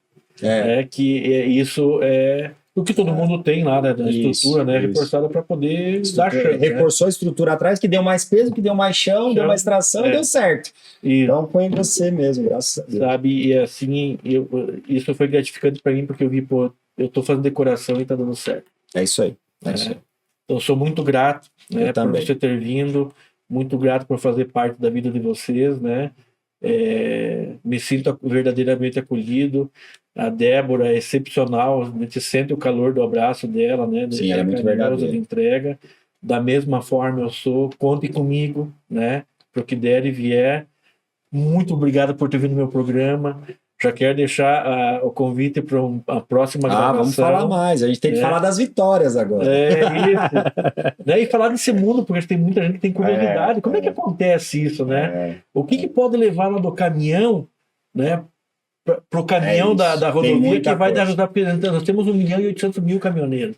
Isso é o que todo mundo tem lá, né? Da estrutura, né? Reforçada para poder dar chance. Reforçou a estrutura atrás, que deu mais peso, que deu mais chão, deu mais tração e deu certo. Então foi em você mesmo, graças a Deus. Sabe, e assim, isso foi gratificante para mim, porque eu vi, pô, eu tô fazendo decoração e tá dando certo. É isso aí. Então, eu sou muito grato, né, por você ter vindo, muito grato por fazer parte da vida de vocês, né? Me sinto verdadeiramente acolhido. A Débora é excepcional, a gente sente o calor do abraço dela, né? Sim, ela é muito verdadeira. De entrega. Da mesma forma eu sou, conte comigo, né? Para o que der e vier. Muito obrigado por ter vindo no meu programa. Já quero deixar o convite para a próxima gravação. Vamos falar mais. A gente tem que falar das vitórias agora. Isso. Né? E falar desse mundo, porque tem muita gente que tem curiosidade. Como é que acontece isso, né? O que pode levar lá do caminhão, né? Para o caminhão da rodovia que vai dar. Nós temos 1.800.000 caminhoneiros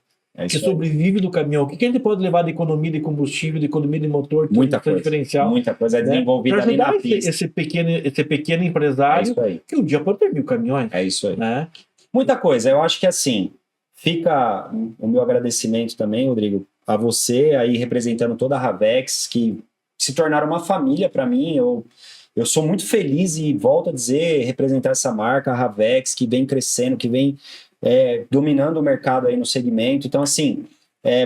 que sobrevivem do caminhão. O que a gente pode levar de economia de combustível, de economia de motor, muita coisa, diferencial? Muita coisa é desenvolvida ali na pista. Esse pequeno empresário que um dia pode ter 1.000 caminhões. É isso aí. Né? Muita coisa. Eu acho que assim, fica o meu agradecimento também, Rodrigo, a você aí representando toda a Ravex, que se tornaram uma família para mim. Eu sou muito feliz e volto a dizer, representar essa marca, a Ravex, que vem crescendo, que vem dominando o mercado aí no segmento. Então, assim,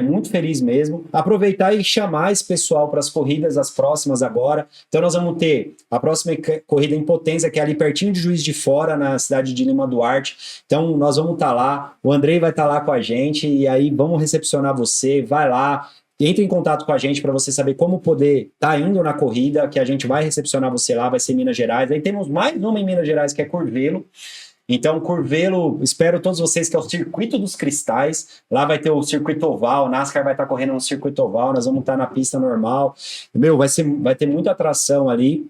muito feliz mesmo. Aproveitar e chamar esse pessoal para as corridas, as próximas agora. Então, nós vamos ter a próxima corrida em Potência, que é ali pertinho de Juiz de Fora, na cidade de Lima Duarte. Então, nós vamos estar lá, o Andrei vai estar lá com a gente, e aí vamos recepcionar você, vai lá. Entre em contato com a gente para você saber como poder estar indo na corrida, que a gente vai recepcionar você lá, vai ser em Minas Gerais. Aí temos mais uma em Minas Gerais, que é Curvelo. Então, Curvelo, espero todos vocês, que é o Circuito dos Cristais. Lá vai ter o circuito oval, o NASCAR vai estar correndo no circuito oval, nós vamos estar na pista normal. Vai ter muita atração ali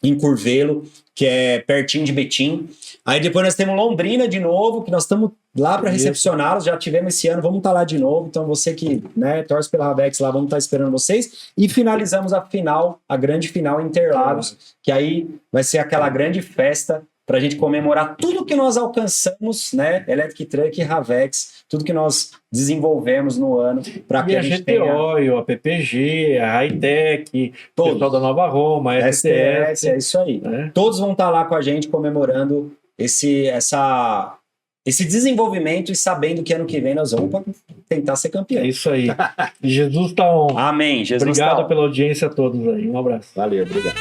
em Curvelo, que é pertinho de Betim. Aí depois nós temos Londrina de novo, que nós estamos lá para recepcioná-los, já tivemos esse ano, vamos estar lá de novo. Então você que torce pela Ravex lá, vamos estar esperando vocês. E finalizamos a grande final em Interlagos, que aí vai ser aquela grande festa para a gente comemorar tudo que nós alcançamos, né? Electric Truck e Ravex, tudo que nós desenvolvemos no ano, para que a gente GTO, a PPG, a Hightech, o pessoal da Nova Roma, a STS, é isso aí. Todos vão estar lá com a gente comemorando esse desenvolvimento e sabendo que ano que vem nós vamos tentar ser campeão. É isso aí. Jesus está on. Amém. Jesus obrigado pela audiência a todos aí. Um abraço. Valeu, obrigado.